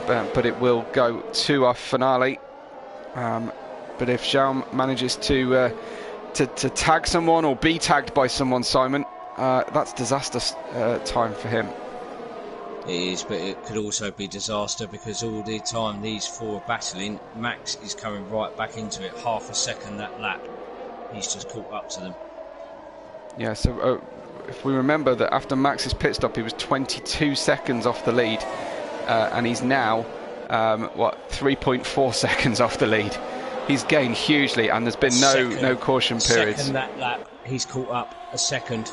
But it will go to our finale. But if Jam manages to tag someone or be tagged by someone, Simon, that's disaster time for him. It is, but it could also be disaster because all the time these four are battling, Max is coming right back into it. Half a second that lap, he's just caught up to them. Yeah, so if we remember that after Max's pit stop, he was 22 seconds off the lead, and he's now, 3.4 seconds off the lead. He's gained hugely, and there's been no caution periods. Second that lap, he's caught up a second.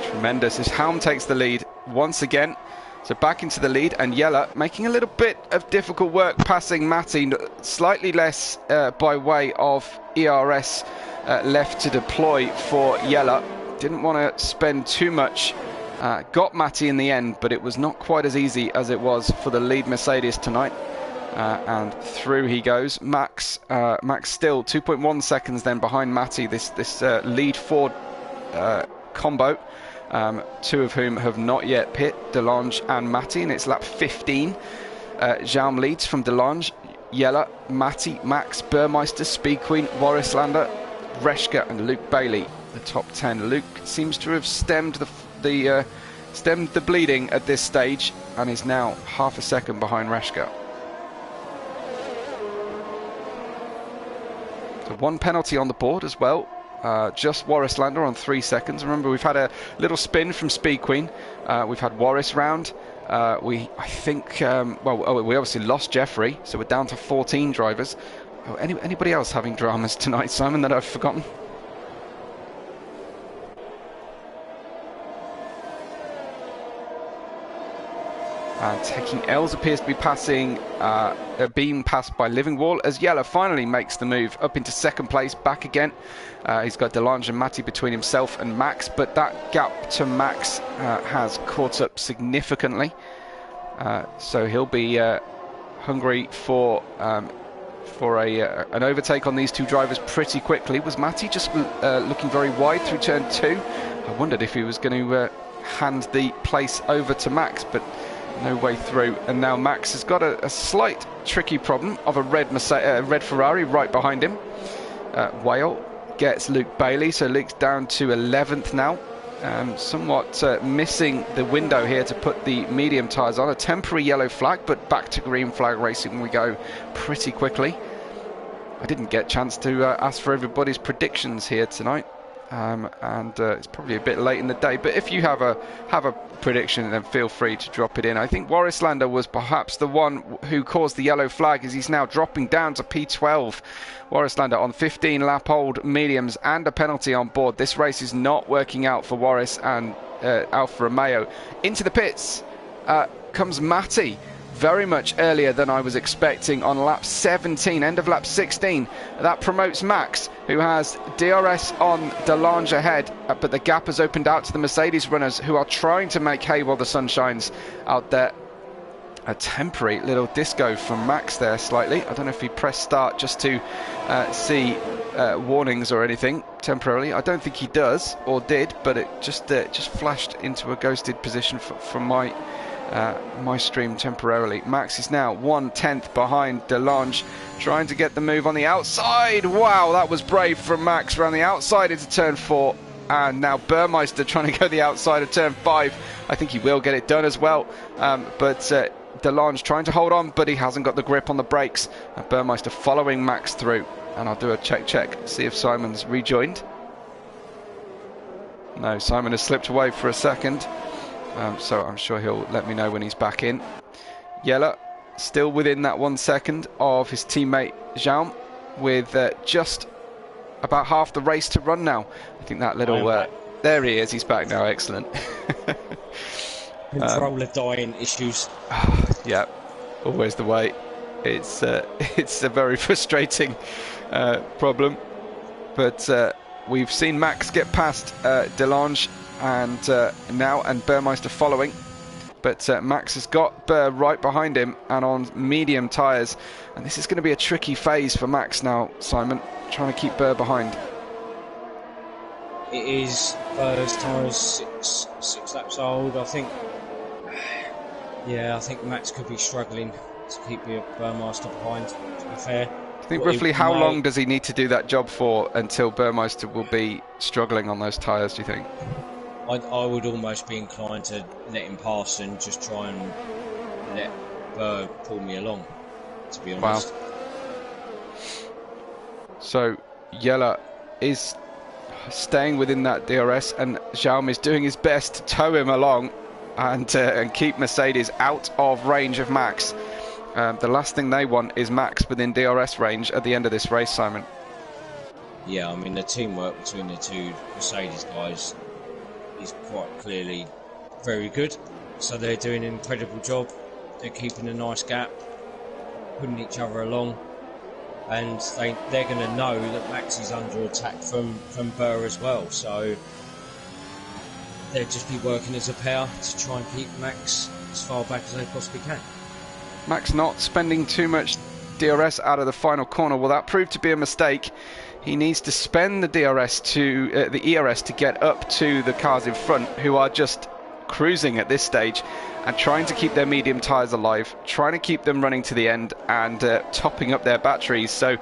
Tremendous. As Helm takes the lead once again. So back into the lead, and Yella making a little bit of difficult work passing Matty, slightly less by way of ERS left to deploy for Yella. Didn't want to spend too much. Got Matty in the end, but it was not quite as easy as it was for the lead Mercedes tonight. And through he goes. Max still 2.1 seconds then behind Matty. This lead Ford combo. Two of whom have not yet pit, Delange and Matty, and it's lap 15. Jaume leads from Delange, Yella, Matty, Max, Burmeister, Speed Queen, Warislander, Reshka and Luke Bailey, the top 10. Luke seems to have stemmed the bleeding at this stage and is now half a second behind Reshka. So one penalty on the board as well. Just Warislander on 3 seconds. Remember, we've had a little spin from Speed Queen. We've had Waris round. We obviously lost Jeffrey, so we're down to 14 drivers. Anybody else having dramas tonight, Simon, that I've forgotten? Taking L's appears to be being passed by Living Wall as Yella finally makes the move up into second place, back again. He's got Delange and Matty between himself and Max, but that gap to Max has caught up significantly. So he'll be hungry for an overtake on these two drivers pretty quickly. Was Matty just looking very wide through turn 2? I wondered if he was going to hand the place over to Max, but no way through. And now Max has got a slight tricky problem of a red Ferrari right behind him. Whale gets Luke Bailey, so Luke's down to 11th now. Somewhat missing the window here to put the medium tyres on. A temporary yellow flag, but back to green flag racing we go pretty quickly. I didn't get a chance to ask for everybody's predictions here tonight. It's probably a bit late in the day, but if you have a prediction, then feel free to drop it in. I think Warislander was perhaps the one who caused the yellow flag, as he's now dropping down to P12. Warislander on 15 lap old mediums and a penalty on board. This race is not working out for Waris and Alfa Romeo. Into the pits comes Matty. Very much earlier than I was expecting on lap 17, end of lap 16. That promotes Max, who has DRS on Delange ahead, but the gap has opened out to the Mercedes runners, who are trying to make hay while the sun shines out there. A temporary little disco from Max there slightly. I don't know if he pressed start just to see warnings or anything temporarily. I don't think he does or did, but it just flashed into a ghosted position from my stream temporarily. Max is now 1/10 behind Delange, trying to get the move on the outside. Wow, that was brave from Max, around the outside into turn 4, and now Burmeister trying to go the outside of turn 5. I think he will get it done as well, but Delange trying to hold on, but he hasn't got the grip on the brakes. Burmeister following Max through, and I'll do a check, see if Simon's rejoined. No, Simon has slipped away for a second. So I'm sure he'll let me know when he's back in. Yella still within that 1 second of his teammate Jaume, with just about half the race to run now. I think that little... there he is, he's back now, excellent. Controller dying issues. Yeah, always the way. It's a very frustrating problem. But we've seen Max get past Delange and Burmeister following. But Max has got Burr right behind him and on medium tyres. And this is going to be a tricky phase for Max now, Simon, trying to keep Burr behind. It is. Burr's tyres six laps old. I think, yeah, I think Max could be struggling to keep the Burmeister behind, to be fair. I think roughly how long does he need to do that job for until Burmeister will be struggling on those tyres, do you think? I would almost be inclined to let him pass and just try and let Burr pull me along, to be honest. Wow. So, Yella is staying within that DRS, and Jaume is doing his best to tow him along and keep Mercedes out of range of Max. The last thing they want is Max within DRS range at the end of this race, Simon. Yeah, I mean, the teamwork between the two Mercedes guys is quite clearly very good. So they're doing an incredible job. They're keeping a nice gap, putting each other along, and they're going to know that Max is under attack from Burr as well. So they'll just be working as a pair to try and keep Max as far back as they possibly can. Max not spending too much DRS out of the final corner. Well, that proved to be a mistake. He needs to spend the DRS to the ERS to get up to the cars in front, who are just cruising at this stage and trying to keep their medium tyres alive, trying to keep them running to the end and topping up their batteries. So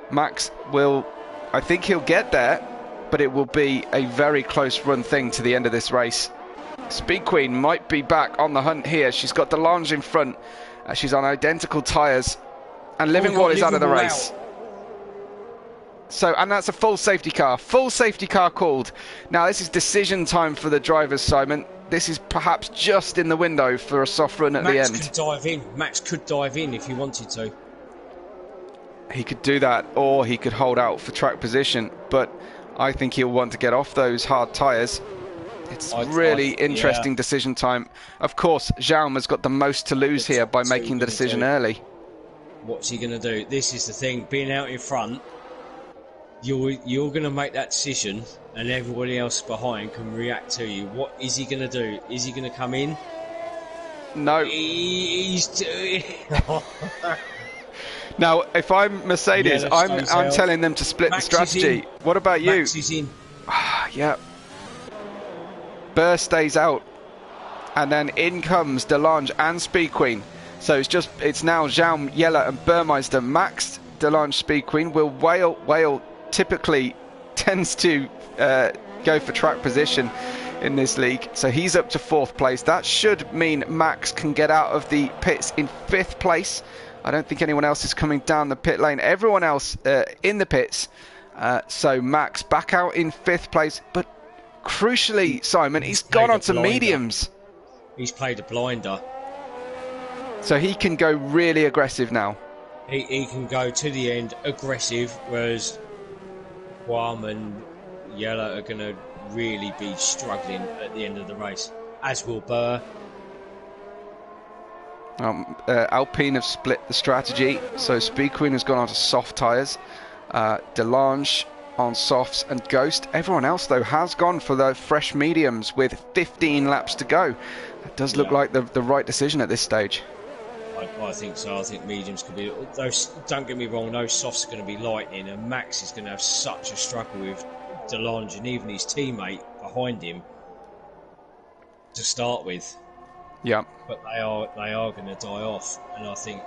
Max will, I think he'll get there, but it will be a very close run thing to the end of this race. Speed Queen might be back on the hunt here. She's got Delange in front. She's on identical tyres, and Living Wall is out of the race. So, and that's a full safety car called. Now this is decision time for the drivers, Simon. This is perhaps just in the window for a soft run at the end. Max could dive in. Max could dive in if he wanted to. He could do that, or he could hold out for track position, but I think he'll want to get off those hard tyres. It's really interesting decision time. Of course, Jaume has got the most to lose here by making the decision early. What's he going to do? This is the thing, being out in front, you're going to make that decision and everybody else behind can react to you. What is he going to do? Is he going to come in? No. He's doing... Now, if I'm Mercedes, I'm telling them to split Max the strategy. What about you? Max is in. Yeah. Burr stays out, and then in comes Delange and Speed Queen. So it's now Jaume, Yella and Burmeister. Max, Delange, Speed Queen. Whale typically tends to go for track position in this league, so he's up to 4th place. That should mean Max can get out of the pits in 5th place. I don't think anyone else is coming down the pit lane. Everyone else in the pits. So Max back out in 5th place, but crucially, Simon, he's gone on to mediums. He's played a blinder. So he can go really aggressive now. He can go to the end aggressive, whereas Guam and Yella are going to really be struggling at the end of the race, as will Burr. Alpine have split the strategy, so Speed Queen has gone on to soft tyres. Delange on softs, and Ghost. Everyone else, though, has gone for the fresh mediums with 15 laps to go. That does look like the right decision at this stage. I think so. I think mediums could be... Those, don't get me wrong, those softs are going to be lightning, and Max is going to have such a struggle with Delange and even his teammate behind him to start with. Yeah. But they are going to die off, and I think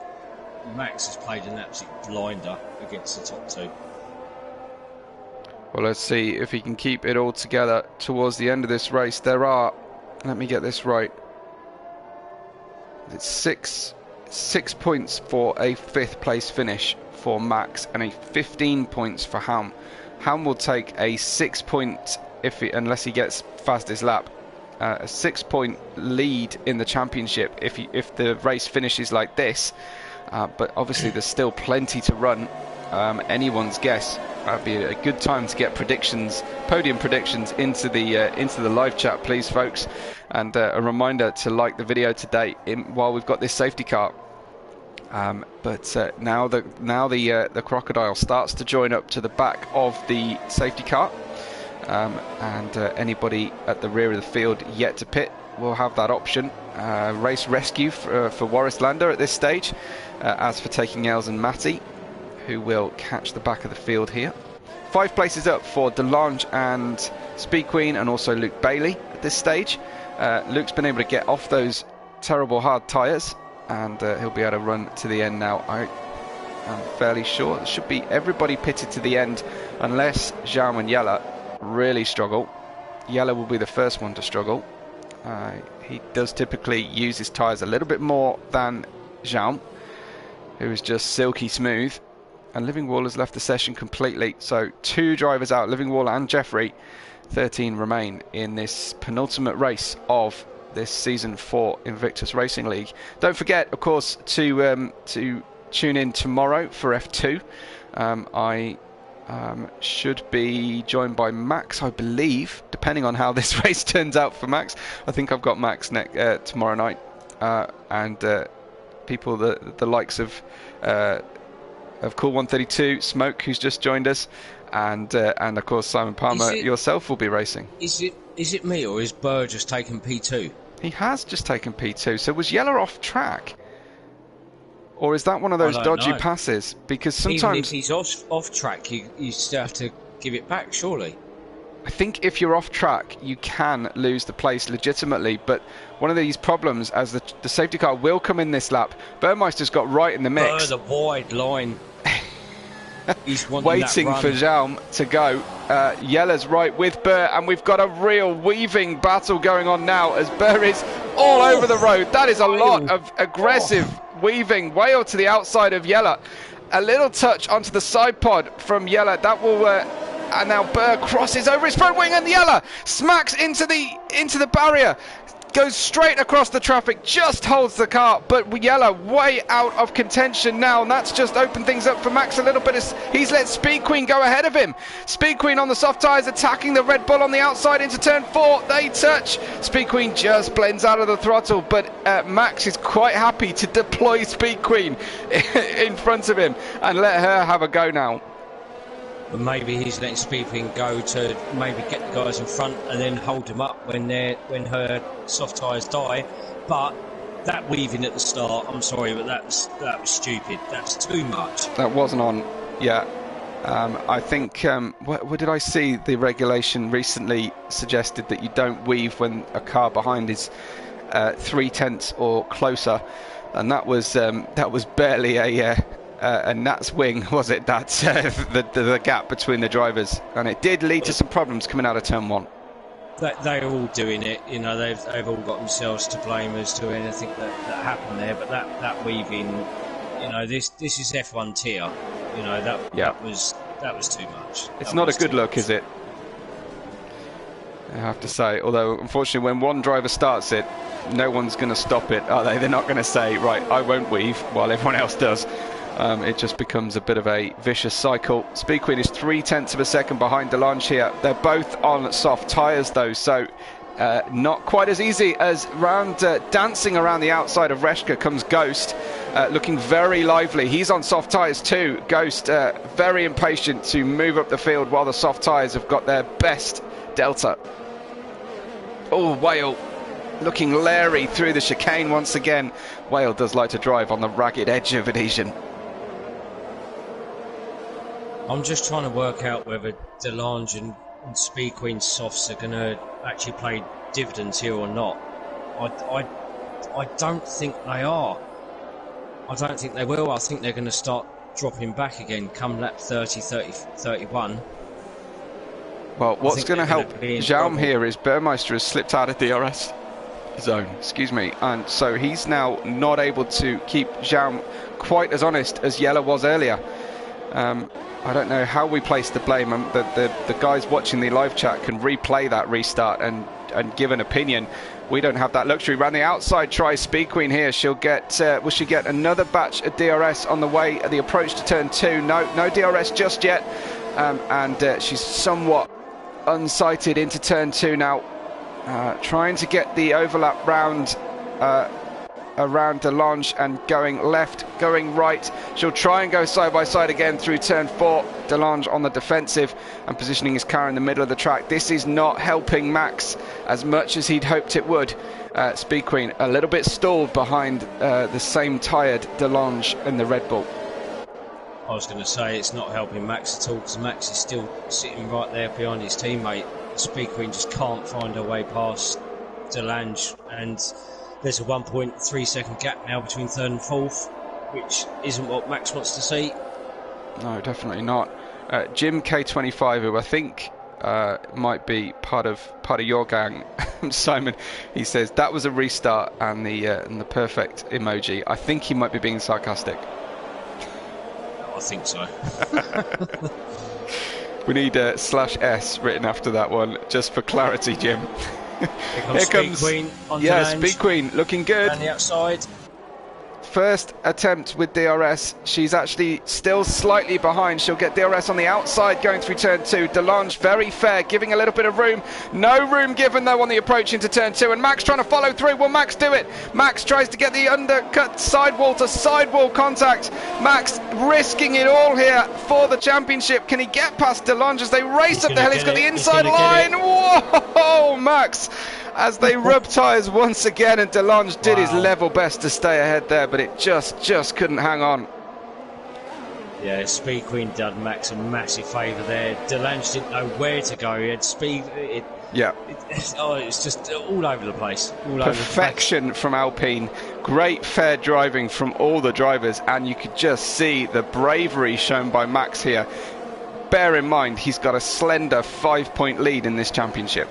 Max has played an absolute blinder against the top two. Well, let's see if he can keep it all together towards the end of this race. There are, let me get this right, it's six points for a 5th place finish for Max and a 15 points for Ham. Ham will take a 6 point, unless he gets fastest lap, a 6-point lead in the championship if the race finishes like this. But obviously there's still plenty to run. Anyone's guess. That'd be a good time to get predictions, podium predictions, into the live chat, please, folks. And a reminder to like the video today while we've got this safety car. But now the crocodile starts to join up to the back of the safety car. and anybody at the rear of the field yet to pit will have that option. Race rescue for Warris Lander at this stage. As for taking Els and Matty, who will catch the back of the field here. 5 places up for DeLange and Speed Queen, and also Luke Bailey at this stage. Luke's been able to get off those terrible hard tyres, and he'll be able to run to the end now. I'm fairly sure it should be everybody pitted to the end, unless Jaume and Jelle really struggle. Jelle will be the first one to struggle. He does typically use his tyres a little bit more than Jaume, who is just silky smooth. And Livingwall has left the session completely, so 2 drivers out, Livingwall and Jeffrey. 13 remain in this penultimate race of this season for Invictus Racing League. Don't forget, of course, to tune in tomorrow for F2. I should be joined by Max, I believe, depending on how this race turns out for Max. I think I've got Max tomorrow night, and people the likes of Cool 132, Smoke, who's just joined us, and of course Simon Palmer, yourself will be racing. Is it me, or is Burr just taken P2? He has just taken P2. So was Jelle off track, or is that one of those dodgy passes? Because sometimes even if he's off track, you still have to give it back, surely. I think if you're off track, you can lose the place legitimately, but one of these problems, as the safety car will come in this lap, Burmeister's got right in the mix. The wide line. He's waiting for Jaume to go. Jelle's right with Burr, and we've got a real weaving battle going on now as Burr is all over the road. That is a lot of aggressive weaving. Whale to the outside of Jelle. A little touch onto the side pod from Jelle. That will... and now Burr crosses over his front wing, and Jelle smacks into the barrier. Goes straight across the traffic, just holds the car, but Jelle way out of contention now, and that's just opened things up for Max a little bit as he's let Speed Queen go ahead of him. Speed Queen on the soft tyres attacking the Red Bull on the outside into turn 4. They touch. Speed Queen just blends out of the throttle, but Max is quite happy to deploy Speed Queen in front of him and let her have a go now. But maybe he's letting Speed Queen go to maybe get the guys in front and then hold them up when her soft tyres die. But that weaving at the start, I'm sorry, but that was stupid. That's too much. That wasn't on. Yeah, I think what did I see? The regulation recently suggested that you don't weave when a car behind is 3/10 or closer, and that was barely a gnat's wing, was it? That's the gap between the drivers, and it did lead to some problems coming out of turn 1. They're all doing it, you know. They've all got themselves to blame as to anything that happened there. But that weaving, you know, this is F1 tier, you know. That was too much. It's not a good look, is it? I have to say. Although unfortunately, when one driver starts it, no one's going to stop it, are they? They're not going to say, right, I won't weave while everyone else does. It just becomes a bit of a vicious cycle. Speed Queen is 0.3 of a second behind DeLange here. They're both on soft tyres though, so not quite as easy as dancing around the outside of Reshka comes Ghost, looking very lively. He's on soft tyres too. Ghost very impatient to move up the field while the soft tyres have got their best delta. Oh, Whale looking leery through the chicane once again. Whale does like to drive on the ragged edge of adhesion. I'm just trying to work out whether DeLange and Speed Queen softs are going to actually play dividends here or not. I don't think they are. I don't think they will. I think they're going to start dropping back again come lap 30, 31. Well, what's going to help Jaume here is Burmeister has slipped out of DRS zone, excuse me, and so he's now not able to keep Jaume quite as honest as Jelle was earlier. I don't know how we place the blame. The guys watching the live chat can replay that restart and give an opinion. We don't have that luxury. Around the outside, tries Speed Queen here. She'll get, will she get another batch of DRS on the way at the approach to turn 2? No DRS just yet, and she's somewhat unsighted into turn 2 now. Trying to get the overlap round around Delange and going left, going right. She'll try and go side by side again through turn 4. Delange on the defensive and positioning his car in the middle of the track. This is not helping Max as much as he'd hoped it would. Speed Queen a little bit stalled behind the same tired Delange in the Red Bull. I was going to say it's not helping Max at all, because Max is still sitting right there behind his teammate. Speed Queen just can't find her way past Delange, and there's a 1.3 second gap now between third and fourth, which isn't what Max wants to see. No, definitely not. Jim K25, who I think might be part of your gang, Simon, he says that was a restart, and the perfect emoji. I think he might be being sarcastic. I think so. We need /S written after that one, just for clarity, Jim. Here comes Speed Queen on the land. Speed Queen looking good. On the outside. First attempt with DRS. She's actually still slightly behind. She'll get DRS on the outside going through turn 2. Delange very fair, giving a little bit of room. No room given though on the approach into turn 2, and Max trying to follow through. Will Max do it? Max tries to get the undercut sidewall to sidewall contact. Max risking it all here for the championship. Can he get past Delange as they race up the hill? He's got the inside line. Whoa, Max! As they rub tyres once again, and Delange did his level best to stay ahead there, but it just couldn't hang on. Yeah, Speed Queen did Max a massive favour there. Delange didn't know where to go. He had speed. It's just all over the place. Perfection from Alpine. Great fair driving from all the drivers, and you could just see the bravery shown by Max here. Bear in mind, he's got a slender 5-point lead in this championship.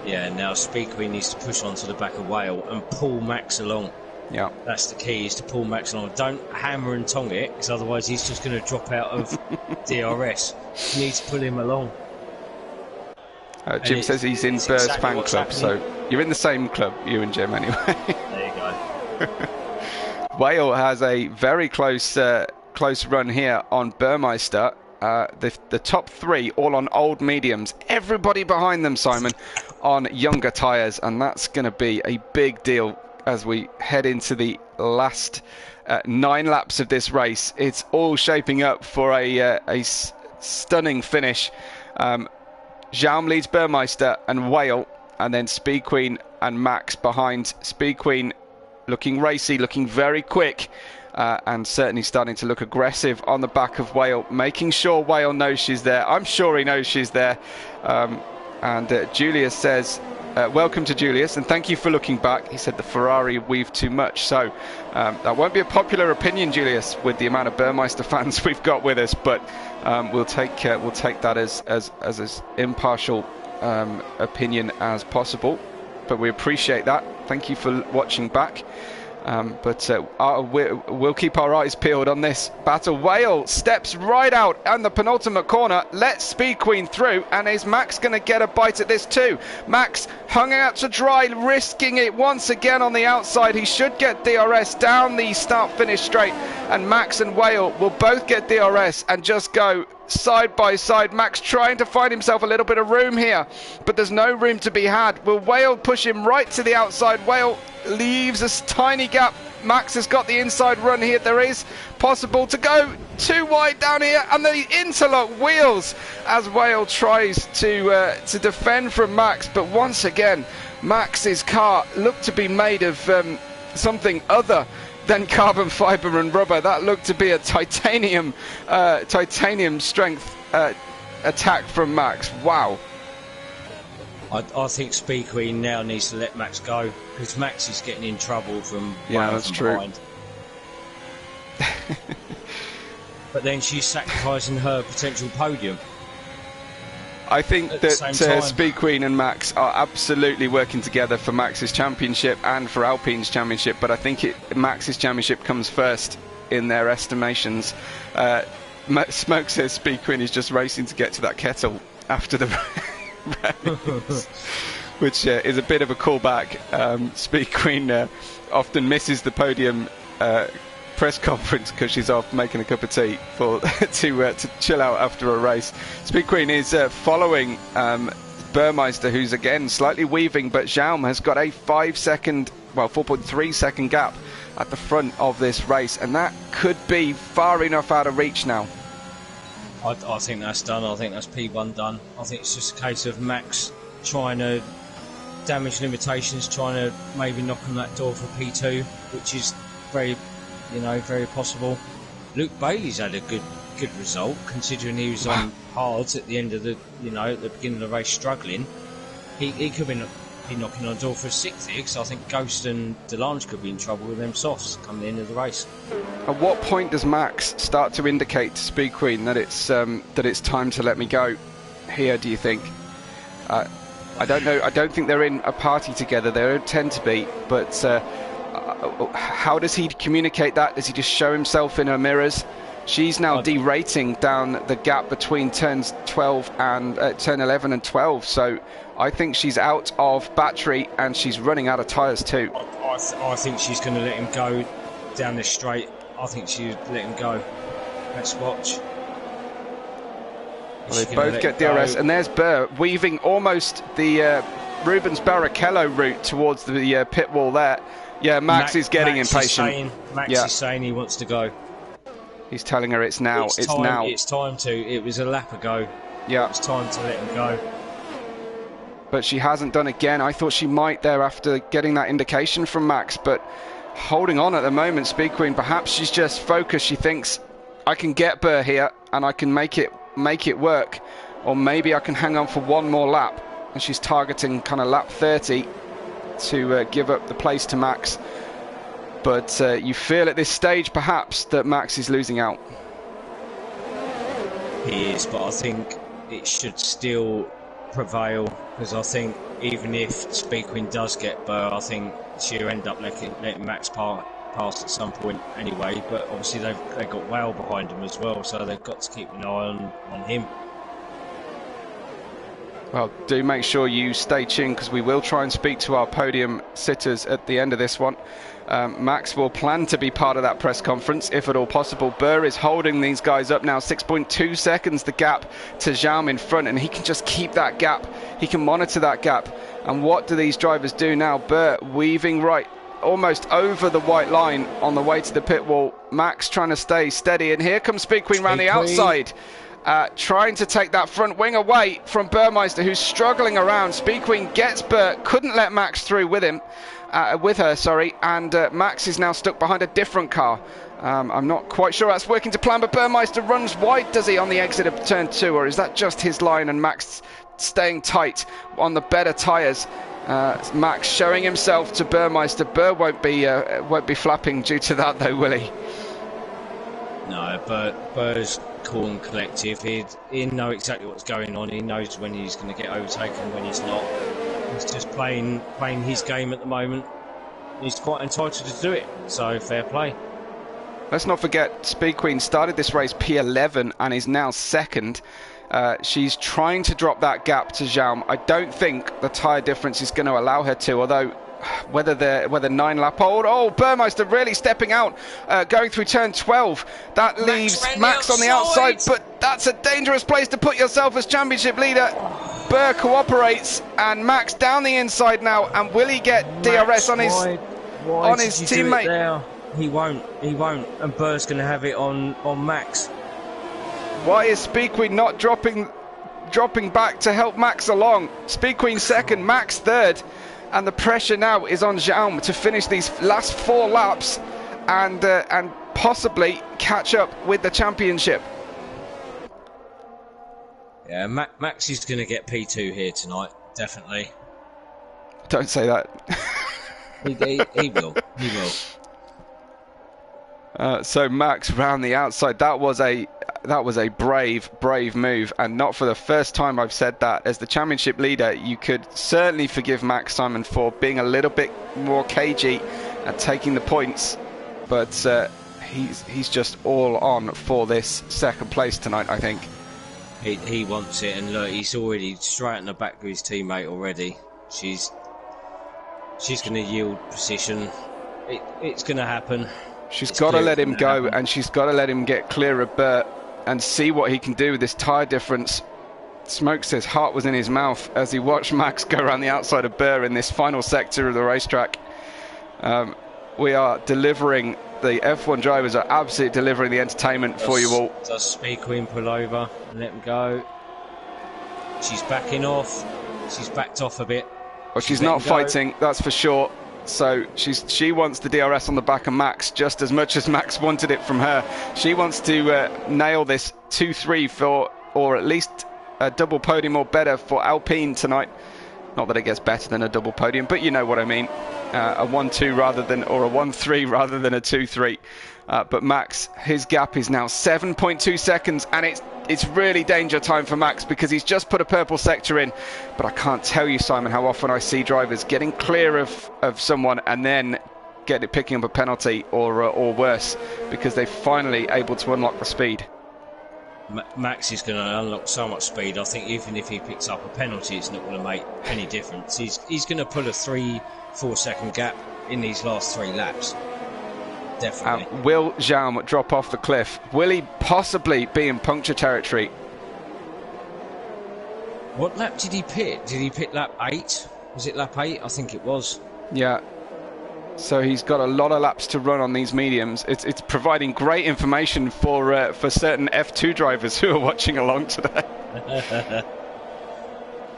Yeah, now Speed Queen needs to push onto the back of Whale and pull Max along. Yeah, that's the key, is to pull Max along. Don't hammer and tong it, because otherwise he's just going to drop out of DRS. You need to pull him along. Jim says he's in Burr's fan club, so you're in the same club, you and Jim, anyway. There you go. Whale has a very close run here on Burmeister. The top 3 all on old mediums. Everybody behind them, Simon, on younger tyres, and that's going to be a big deal as we head into the last 9 laps of this race. It's all shaping up for a stunning finish. Jaum leads Burmeister and Whale, and then Speed Queen and Max behind. Speed Queen looking racy, looking very quick. And certainly starting to look aggressive on the back of Whale, making sure Whale knows she's there. I'm sure he knows she's there. And Julius says, welcome to Julius, and thank you for looking back. He said the Ferrari weaved too much. So that won't be a popular opinion, Julius, with the amount of Burmeister fans we've got with us, but we'll take that as impartial opinion as possible. But we appreciate that. Thank you for watching back. But we'll keep our eyes peeled on this battle. Whale steps right out and the penultimate corner, lets Speed Queen through, and is Max going to get a bite at this too? Max hung out to dry, risking it once again on the outside. He should get DRS down the start-finish straight, and Max and Whale will both get DRS and just go side by side. Max trying to find himself a little bit of room here, but there's no room to be had. Will Whale push him right to the outside? Whale leaves a tiny gap. Max has got the inside run here. There is possible to go too wide down here, and the interlock wheels as Whale tries to defend from Max, but once again Max's car looked to be made of something other than carbon fibre and rubber. That looked to be a titanium strength attack from Max. Wow. I think Speed Queen now needs to let Max go, because Max is getting in trouble from that's true. Behind. But then she's sacrificing her potential podium. I think that Speed Queen and Max are absolutely working together for Max's championship and for Alpine's championship, but I think Max's championship comes first in their estimations. Smoke says Speed Queen is just racing to get to that kettle after the race, which is a bit of a callback. Speed Queen often misses the podium press conference because she's off making a cup of tea to chill out after a race. Speed Queen is following Burmeister, who's again slightly weaving, but Jaume has got a 4.3 second gap at the front of this race, and that could be far enough out of reach now. I think that's done. I think that's P1 done. I think it's just a case of Max trying to damage limitations, trying to maybe knock on that door for P2, which is very possible. Luke Bailey's had a good result, considering he was on hards at the end of the, at the beginning of the race struggling. He could be knocking on the door for a sixth here, because I think Ghost and Delange could be in trouble with them softs come the end of the race. At what point does Max start to indicate to Speed Queen that it's time to let me go here, do you think? I don't know. I don't think they're in a party together. They don't tend to be, but how does he communicate that? Does he just show himself in her mirrors? She's now derating down the gap between turns 12 and turn 11 and 12, so I think she's out of battery and she's running out of tyres too. I think she's going to let him go down this straight. I think she'd let him go. Let's watch. Well, they both get DRS, and there's Burr weaving almost the Rubens Barrichello route towards the pit wall there. Yeah, Max is getting impatient. Max is saying he wants to go. He's telling her it's now. It's now. It's time to. It was a lap ago. Yeah. It's time to let him go. But she hasn't done again. I thought she might there after getting that indication from Max, but holding on at the moment, Speed Queen. Perhaps she's just focused. She thinks, I can get Burr here and I can make it work, or maybe I can hang on for one more lap. And she's targeting kind of lap 30 to give up the place to Max. But you feel at this stage perhaps that Max is losing out. He is, but I think it should still prevail, because I think even if Speed Queen does get Burr, I think she'll end up letting Max pass at some point anyway. But obviously they've got Whale behind him as well, so they've got to keep an eye on him. Well, do make sure you stay tuned, because we will try and speak to our podium sitters at the end of this one. Max will plan to be part of that press conference, if at all possible. Burr is holding these guys up now, 6.2 seconds the gap to Jaume in front, and he can just keep that gap. He can monitor that gap. And what do these drivers do now? Burr weaving right, almost over the white line on the way to the pit wall. Max trying to stay steady, and here comes Speed Queen round the outside. Trying to take that front wing away from Burmeister, who's struggling around. Speed Queen gets Burr, couldn't let Max through with her, and Max is now stuck behind a different car. I'm not quite sure that's working to plan, but Burmeister runs wide, does he, on the exit of turn 2, or is that just his line and Max staying tight on the better tyres? Max showing himself to Burmeister. Burr won't be flapping due to that though, will he? No, but Burr's cool and collective. He knows exactly what's going on. He knows when he's going to get overtaken, when he's not. He's just playing his game at the moment. He's quite entitled to do it, so fair play. Let's not forget, Speed Queen started this race P11 and is now second. She's trying to drop that gap to Jaume. I don't think the tyre difference is going to allow her to, although whether 9-lap old. Oh, Burmeister really stepping out, going through turn 12. That leaves Max on the outside, but that's a dangerous place to put yourself as championship leader. Burr cooperates, and Max down the inside now. And will he get DRS on his teammate? He won't. And Burr's going to have it on Max. Why is Speed Queen not dropping back to help Max along? Speed Queen second, Max third. And the pressure now is on Jaume to finish these last 4 laps and possibly catch up with the championship. Yeah, Max is going to get P2 here tonight, definitely. Don't say that. He will. He will. So Max round the outside. That was a brave move, and not for the first time I've said that. As the championship leader, you could certainly forgive Max Simon for being a little bit more cagey at taking the points, but he's just all on for this second place tonight, I think. He wants it, and look, he's already straight in the back of his teammate already. She's going to yield position. It's going to happen. She's got to let him go, and she's got to let him get clear of Burt and see what he can do with this tyre difference. Smoke says heart was in his mouth as he watched Max go around the outside of Burr in this final sector of the racetrack. We are delivering, the F1 drivers are absolutely delivering the entertainment for you all. Does Speed Queen pull over and let him go? She's backing off. She's backed off a bit. Well, she's not fighting, that's for sure. So she wants the DRS on the back of Max just as much as Max wanted it from her. She wants to nail this 2-3 for, or at least a double podium or better for Alpine tonight. Not that it gets better than a double podium, but you know what I mean. A 1-2 rather than, or a 1-3 rather than a 2-3. But Max, his gap is now 7.2 seconds, and it's really danger time for Max because he's just put a purple sector in. But I can't tell you, Simon, how often I see drivers getting clear of someone and then picking up a penalty or worse because they're finally able to unlock the speed. Max is going to unlock so much speed. I think even if he picks up a penalty, it's not going to make any difference. He's going to pull a 3-4 second gap in these last 3 laps. Definitely. Will Jaume drop off the cliff? Will he possibly be in puncture territory? What lap did he pit? Did he pit lap 8? Was it lap 8? I think it was. Yeah. So he's got a lot of laps to run on these mediums. It's providing great information for certain F2 drivers who are watching along today.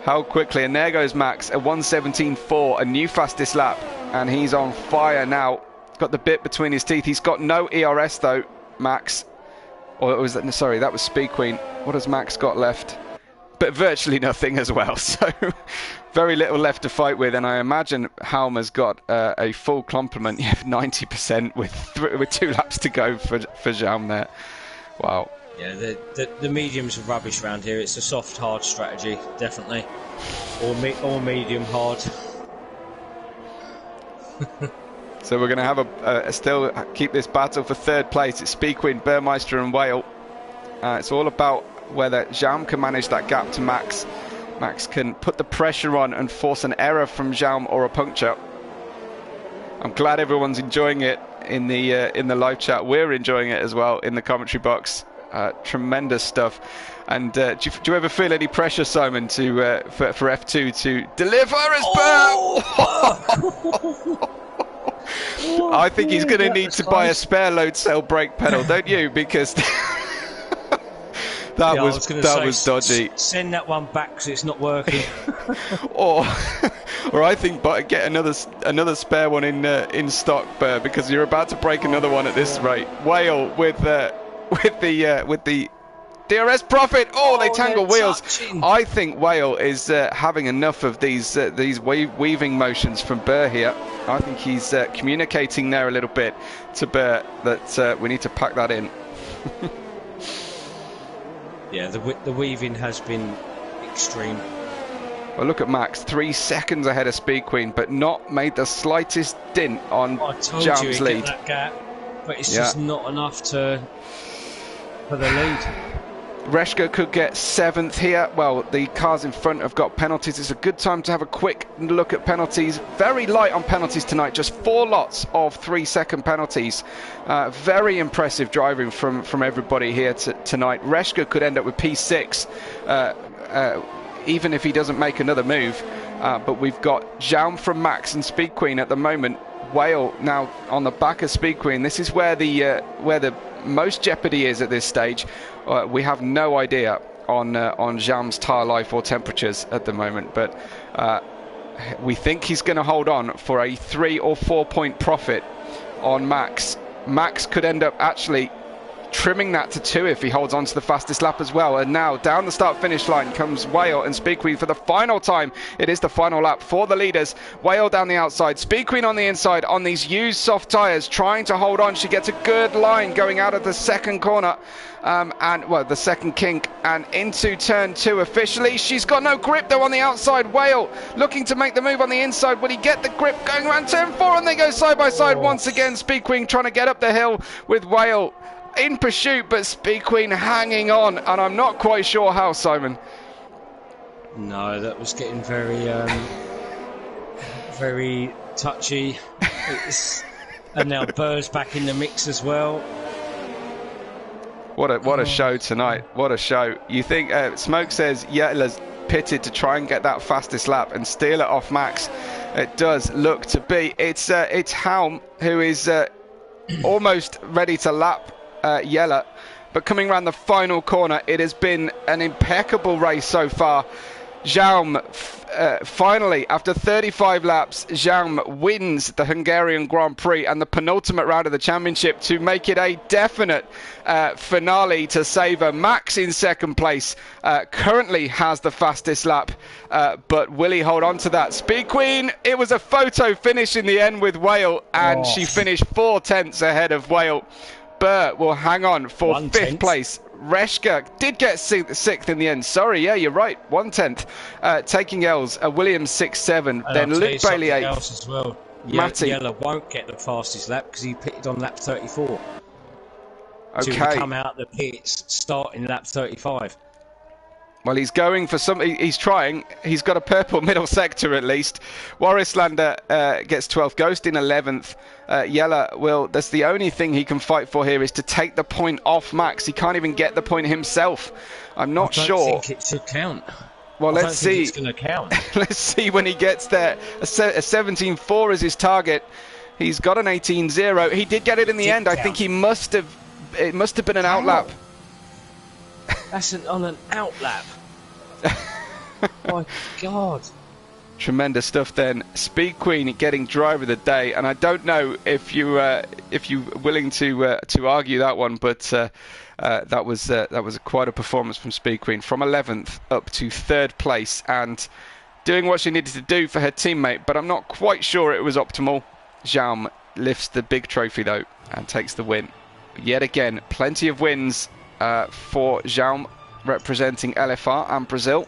How quickly, and there goes Max, a 1:17.4, a new fastest lap, and he's on fire now. Got the bit between his teeth. He's got no ERS though, Max. Or was that, sorry, that was Speed Queen. What has Max got left? But virtually nothing as well. So very little left to fight with, and I imagine Jaume's got a full complement, 90% with 2 laps to go for Jaume there. Wow. Yeah, the mediums are rubbish around here. It's a soft hard strategy, definitely, or medium hard. So we're going to have still keep this battle for 3rd place. It's Speed Queen, Burmeister and Whale. It's all about whether Jaume can manage that gap to Max. Max can put the pressure on and force an error from Jaume or a puncture. I'm glad everyone's enjoying it in the live chat. We're enjoying it as well in the commentary box. Tremendous stuff. And do you ever feel any pressure, Simon, to for F2 to deliver as Burr? I think he's going to need to buy a spare load cell brake pedal, don't you? Because that was dodgy. Send that one back because it's not working. or I think, but get another spare one in stock, Burr, because you're about to break another one at this rate. Whale with the DRS profit. Oh, they tangle wheels. Touching. I think Whale is having enough of these weaving motions from Burr here. I think he's communicating there a little bit to Burr that we need to pack that in. Yeah, the weaving has been extreme. Well, look at Max, 3 seconds ahead of Speed Queen, but not made the slightest dint on Jaume's lead. Get that gap, but it's just not enough for the lead. Reshka could get 7th here. Well, the cars in front have got penalties. It's a good time to have a quick look at penalties. Very light on penalties tonight, just 4 lots of 3-second penalties. Very impressive driving from everybody here tonight. Reshka could end up with P6 even if he doesn't make another move. But we've got Jaume from Max and Speed Queen at the moment. Whale now on the back of Speed Queen. This is where the most jeopardy is at this stage. We have no idea on Jaume's tyre life or temperatures at the moment, but we think he's going to hold on for a 3 or 4 point profit on Max. Max could end up actually trimming that to 2 if he holds on to the fastest lap as well. And now down the start finish line comes Whale and Speed Queen for the final time. It is the final lap for the leaders. Whale down the outside, Speed Queen on the inside on these used soft tyres, trying to hold on. She gets a good line going out of the second corner the second kink and into turn 2 officially. She's got no grip though on the outside. Whale looking to make the move on the inside. Will he get the grip going around turn 4? And they go side by side once again. Speed Queen trying to get up the hill with Whale in pursuit, but Speed Queen hanging on, and I'm not quite sure how, Simon. No, that was getting very very touchy. And now Burr's back in the mix as well. What a show tonight. What a show. You think Smoke says Yetler's pitted to try and get that fastest lap and steal it off Max. It does look to be. It's Helm who is almost ready to lap Yeller, but coming around the final corner, it has been an impeccable race so far. Jaume, finally, after 35 laps, Jaume wins the Hungarian Grand Prix and the penultimate round of the championship to make it a definite finale to savour. Max in second place currently has the fastest lap, but will he hold on to that? Speed Queen, it was a photo finish in the end with Whale, and she finished 4/10 ahead of Whale. Burt will hang on for 5th place. Reshka did get 6th in the end. Sorry, yeah, you're right. 1/10. Taking L's. Williams 6-7. Then Luke Bailey 8th. As well. Matty. Yeller won't get the fastest lap because he pitted on lap 34. Okay. To come out the pits starting lap 35. Well, he's going for some. He's trying. He's got a purple middle sector at least. Warrislander gets 12th. Ghost in 11th. Yeller will. That's the only thing he can fight for here is to take the point off Max. He can't even get the point himself. I'm not sure. I don't think it should count. Well, let's see. It's going to count. Let's see when he gets there. A 17.4 is his target. He's got an 18.0. He did get it in the end. I think he must have. It must have been an outlap. That's on an outlap. My God. Tremendous stuff then. Speed Queen getting driver of the day, and I don't know if you're willing to argue that one, but that was quite a performance from Speed Queen, from 11th up to 3rd place and doing what she needed to do for her teammate, but I'm not quite sure it was optimal. Jaume lifts the big trophy though and takes the win. Yet again, plenty of wins for Jaume, representing LFR and Brazil,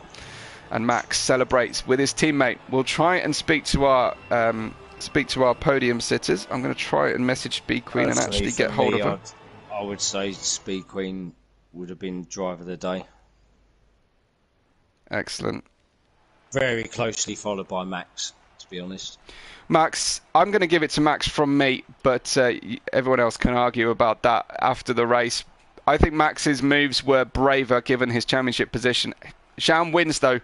and Max celebrates with his teammate. We'll try and speak to our podium sitters. I'm going to try and message Speed Queen and actually get hold of her. I would say Speed Queen would have been driver of the day. Excellent. Very closely followed by Max, to be honest. Max, I'm going to give it to Max from me, but everyone else can argue about that after the race. I think Max's moves were braver given his championship position. Jaume wins though,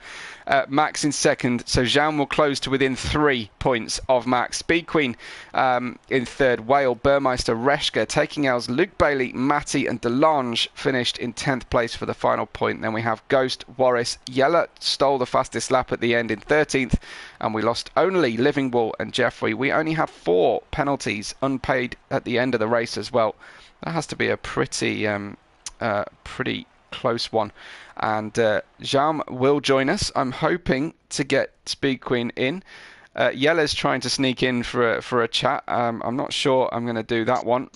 Max in second, so Jaume will close to within 3 points of Max. Speed Queen in third, Whale, Burmeister, Reshka, taking L's, Luke Bailey, Matty and DeLange finished in 10th place for the final point. Then we have Ghost, Warris, Yeller stole the fastest lap at the end in 13th, and we lost only Living Wall and Jeffrey. We only have 4 penalties unpaid at the end of the race as well. That has to be a pretty close one. And Jaume will join us. I'm hoping to get Speed Queen in. Yeller's trying to sneak in for a chat. I'm not sure I'm going to do that one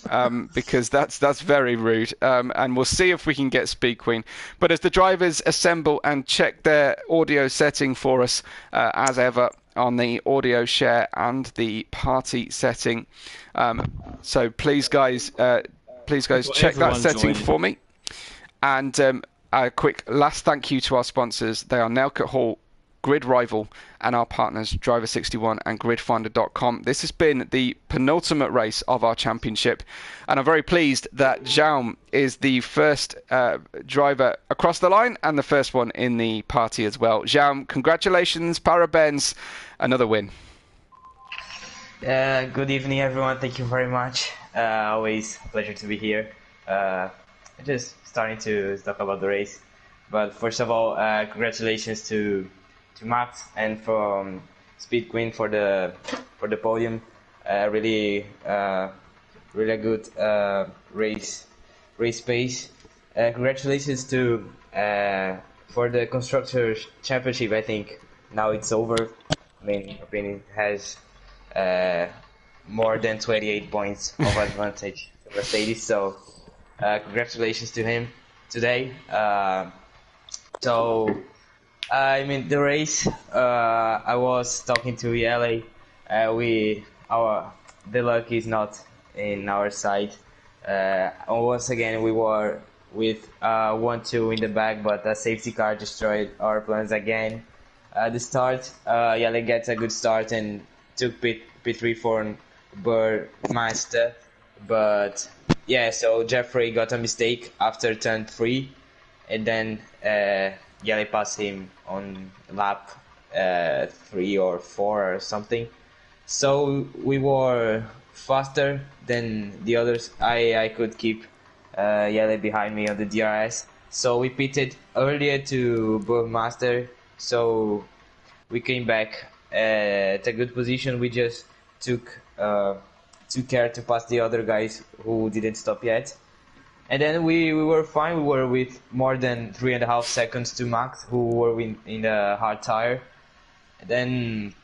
because that's very rude. And we'll see if we can get Speed Queen. But as the drivers assemble and check their audio setting for us, as ever, on the audio share and the party setting. So please guys, check that setting for me. And a quick last thank you to our sponsors. They are Nelcut Hall, Grid Rival, and our partners Driver61 and GridFinder.com. This has been the penultimate race of our championship, and I'm very pleased that Jaume is the first driver across the line and the first one in the party as well. Jaume, congratulations, parabens, another win. Good evening, everyone. Thank you very much. Always a pleasure to be here. Just starting to talk about the race, but first of all, congratulations to Max and from Speed Queen for the podium. Really good race pace. Congratulations to for the constructors championship. I think now it's over. I mean, it has more than 28 points of advantage to Mercedes. So. Congratulations to him today. So, I mean, the race, I was talking to LA. The luck is not in our side. Once again, we were with 1-2 in the back, but a safety car destroyed our plans again. The start, Yale gets a good start and took P3 for Burmeister, but yeah, so Jeffrey got a mistake after turn 3, and then Yale passed him on lap 3 or 4 or something. So we were faster than the others. I could keep Yale behind me on the DRS. So we pitted earlier to Burmaster. So we came back at a good position. We just took care to pass the other guys who didn't stop yet. And then we were fine. We were with more than 3.5 seconds to Max, who were in the hard tire. And then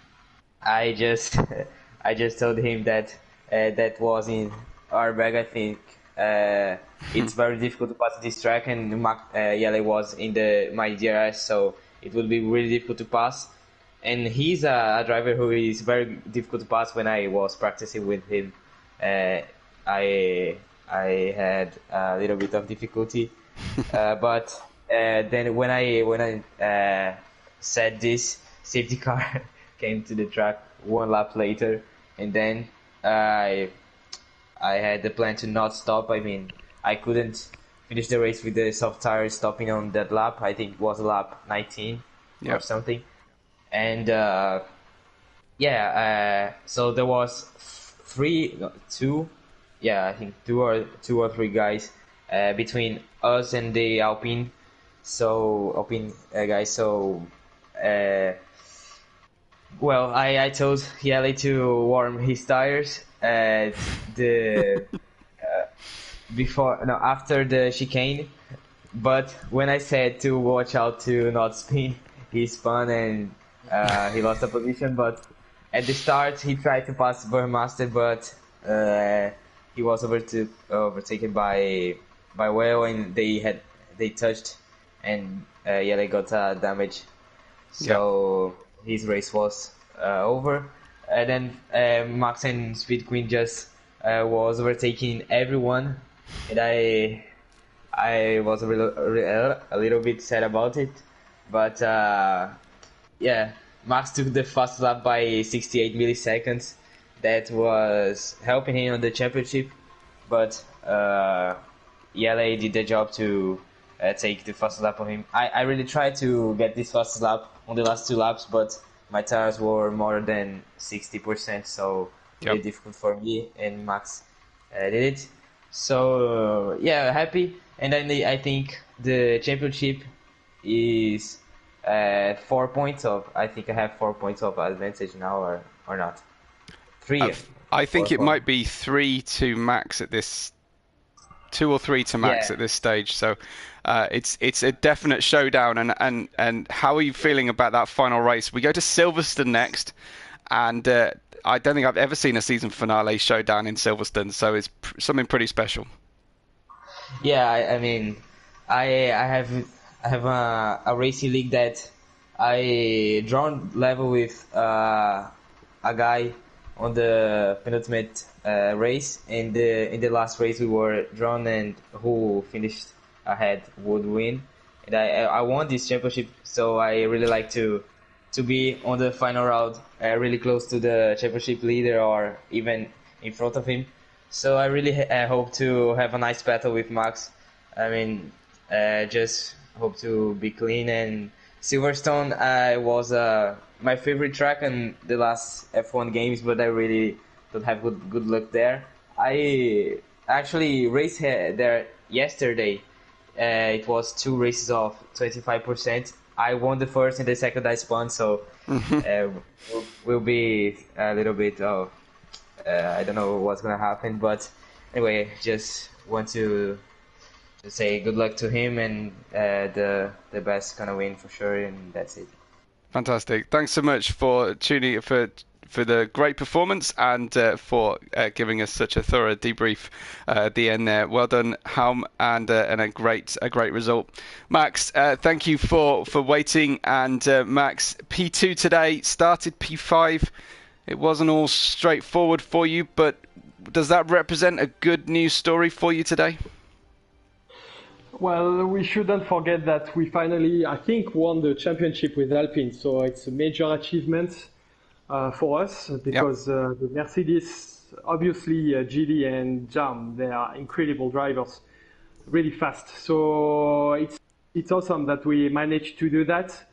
I just I just told him that that was in our bag. I think it's very difficult to pass this track, and Yele was in my DRS, so it would be really difficult to pass. And he's a driver who is very difficult to pass. When I was practicing with him, I had a little bit of difficulty, but then when I said this, safety car came to the track 1 lap later, and then I had the plan to not stop. I mean, I couldn't finish the race with the soft tires stopping on that lap. I think it was lap 19 or something. And so there was two or three guys between us and the Alpine guys. So well, I told Yale to warm his tires after the chicane, but when I said to watch out to not spin, he spun and he lost the position. But at the start he tried to pass Burmaster, but he was overtaken by Whale, and they touched, and Yele got damage. So his race was over. And then Max and Speed Queen just was overtaking everyone, and I was a little bit sad about it. But Max took the fast lap by 68 milliseconds. That was helping him on the championship, but Yele did the job to take the fast lap on him. I really tried to get this fast lap on the last 2 laps, but my tires were more than 60%, so very difficult for me, and Max did it. So happy. And then I think the championship is 4 points of. I think I have 4 points of advantage now, or not. 3. I think it might be 3 to Max at this. 2 or 3 to Max at this stage. So it's a definite showdown. And how are you feeling about that final race? We go to Silverstone next, and I don't think I've ever seen a season finale showdown in Silverstone. So it's something pretty special. Yeah, I mean, I have a racing league that I drawn level with a guy on the penultimate race. In the last race we were drawn, and who finished ahead would win. And I won this championship, so I really like to be on the final round, really close to the championship leader or even in front of him. So I really hope to have a nice battle with Max. I mean, just hope to be clean. And Silverstone was my favorite track in the last F1 games, but I really don't have good luck there. I actually raced there yesterday. It was 2 races of 25%. I won the first, and the second I spun, so will be a little bit of I don't know what's gonna happen, but anyway, just want to say good luck to him, and the best gonna win for sure, and that's it. Fantastic. Thanks so much for tuning for the great performance, and for giving us such a thorough debrief at the end there. Well done, Helm, and a great result. Max, thank you for waiting. And Max, P2 today, started P5. It wasn't all straightforward for you, but does that represent a good news story for you today? Well, we shouldn't forget that we finally, I think, won the championship with Alpine, so it's a major achievement for us, because the Mercedes obviously Gili and Jam, they are incredible drivers, really fast. So it's awesome that we managed to do that.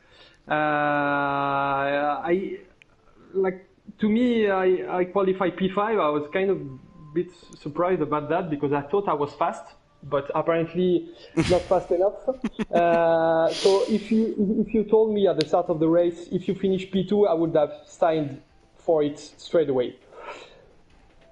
To me, I qualified P5. I was kind of a bit surprised about that because I thought I was fast, but apparently not fast enough. So if you told me at the start of the race, if you finish P2, I would have signed for it straight away.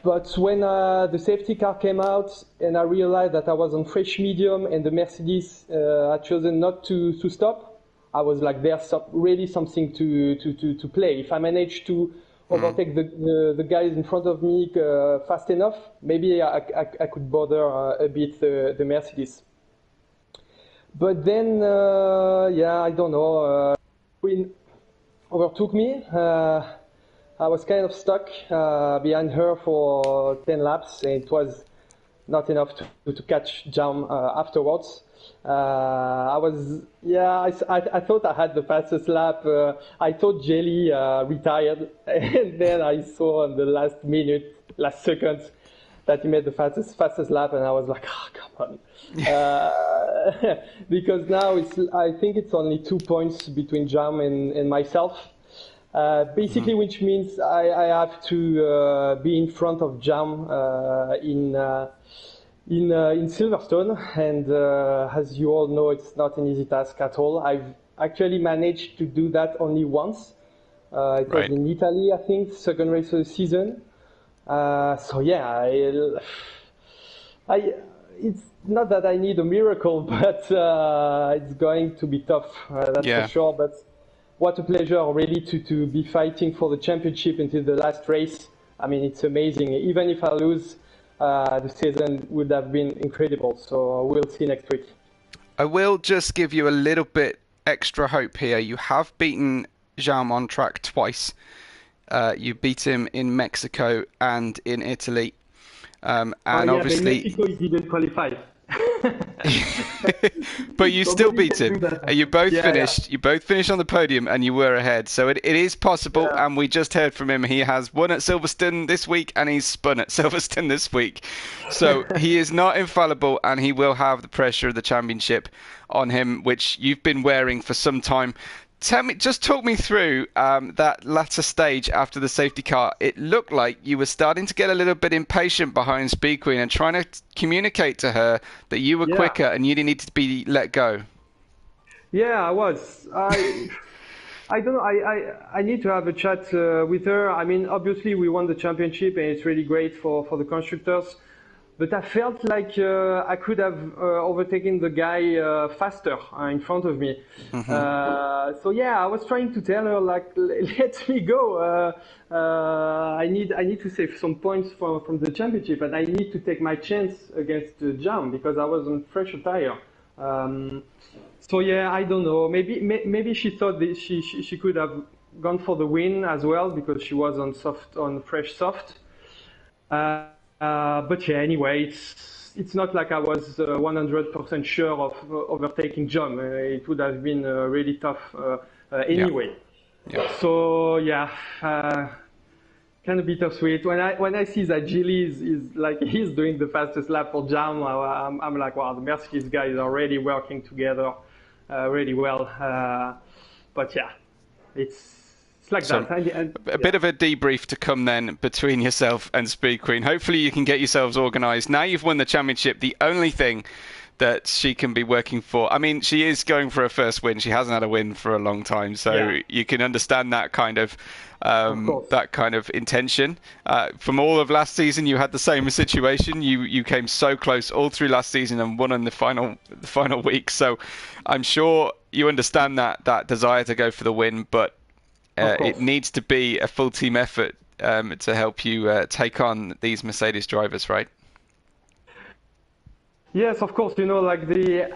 But when the safety car came out and I realized that I was on fresh medium and the Mercedes had chosen not to stop, I was like, there's really something to play. If I manage to overtake the guys in front of me fast enough, maybe I could bother a bit the Mercedes. But then, I don't know, Queen overtook me. I was kind of stuck behind her for 10 laps, and it was not enough to catch Jam afterwards. I thought I had the fastest lap. I thought Jelly retired, and then I saw on the last seconds, that he made the fastest lap, and I was like, oh, come on. Because now I think it's only 2 points between Jam and myself. Basically, which means I have to be in front of Jam in Silverstone, and as you all know, it's not an easy task at all. I've actually managed to do that only once. It was in Italy, I think, second race of the season. It's not that I need a miracle, but it's going to be tough, that's for sure. But what a pleasure, really, to be fighting for the championship until the last race. I mean, it's amazing. Even if I lose, the season would have been incredible. So we'll see next week. I will just give you a little bit extra hope here. You have beaten Jam on track twice. You beat him in Mexico and in Italy. Obviously, in Mexico he didn't qualify. But you still beat him. You both finished. You both finished on the podium, and you were ahead. So it is possible. Yeah. And we just heard from him. He has won at Silverstone this week, and he's spun at Silverstone this week. So he is not infallible, and he will have the pressure of the championship on him, which you've been wearing for some time. Talk me through that latter stage after the safety car. It looked like you were starting to get a little bit impatient behind Speed Queen and trying to communicate to her that you were quicker and you didn't need to be let go. Yeah, I was. I don't know. I need to have a chat with her. I mean, obviously we won the championship and it's really great for the constructors. But I felt like I could have overtaken the guy faster in front of me. I was trying to tell her, like, let me go. I need to save some points from the championship, and I need to take my chance against Jam because I was on fresher tire. I don't know. Maybe she thought that she could have gone for the win as well because she was on fresh soft. Anyway, it's not like I was 100% sure of overtaking John. It would have been really tough anyway. Kind of bittersweet. When I see that Gilly is like he's doing the fastest lap for Jam, I'm like, wow, the Mercedes guys are already working together really well. It's like so that. A bit of a debrief to come then between yourself and Speed Queen. Hopefully you can get yourselves organised. Now you've won the championship, the only thing that she can be working for. I mean, she is going for her first win. She hasn't had a win for a long time, so you can understand that kind of intention. From all of last season, you had the same situation. You came so close all through last season and won in the final week. So I'm sure you understand that desire to go for the win, but it needs to be a full team effort to help you take on these Mercedes drivers, right? Yes, of course. You know, like the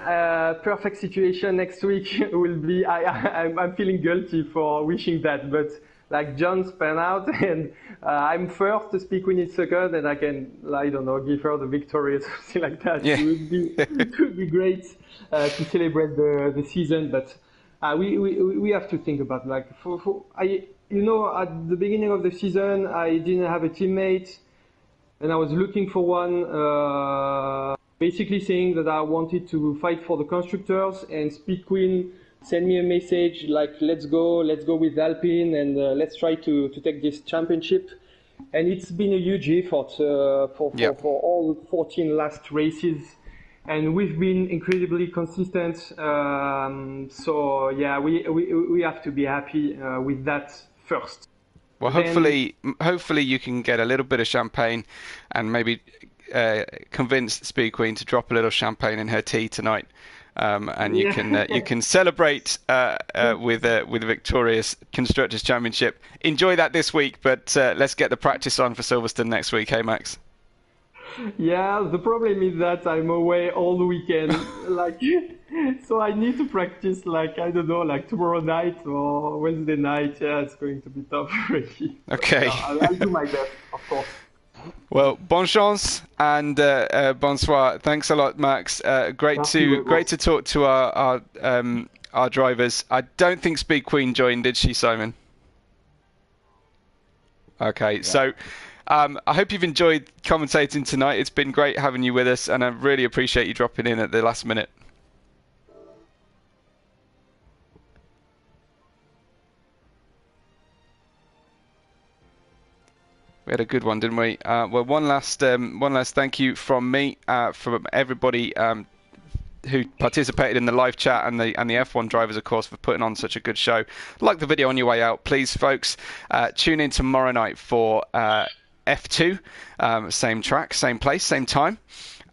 perfect situation next week will be. I'm feeling guilty for wishing that, but like John spun out, and I'm first to Speed Queen in second, and I can, I don't know, give her the victory or something like that. Yeah. It would be great to celebrate the season, but. We have to think about at the beginning of the season I didn't have a teammate, and I was looking for one, basically saying that I wanted to fight for the constructors, and Speed Queen sent me a message like, let's go with Alpine, and let's try to take this championship. And it's been a huge effort for all 14 last races, and we've been incredibly consistent. So yeah, we have to be happy with that first. Well, hopefully you can get a little bit of champagne, and maybe convince Speed Queen to drop a little champagne in her tea tonight, and you can celebrate with a victorious Constructors' Championship. Enjoy that this week, but let's get the practice on for Silverstone next week. Hey, Max. Yeah, the problem is that I'm away all the weekend, so I need to practice, I don't know, tomorrow night or Wednesday night. Yeah, it's going to be tough, really. Okay. I'll do my best, of course. Well, bonne chance and bonsoir. Thanks a lot, Max. Great to talk to our drivers. I don't think Speed Queen joined, did she, Simon? Okay, yeah. So I hope you've enjoyed commentating tonight. It's been great having you with us, and I really appreciate you dropping in at the last minute. We had a good one, didn't we? Well, one last thank you from me, from everybody who participated in the live chat, and the F1 drivers, of course, for putting on such a good show. Like the video on your way out, please, folks. Tune in tomorrow night for F2, same track, same place, same time.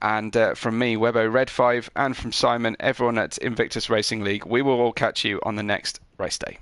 And from me, Webbo Red 5, and from Simon, everyone at Invictus Racing League, we will all catch you on the next race day.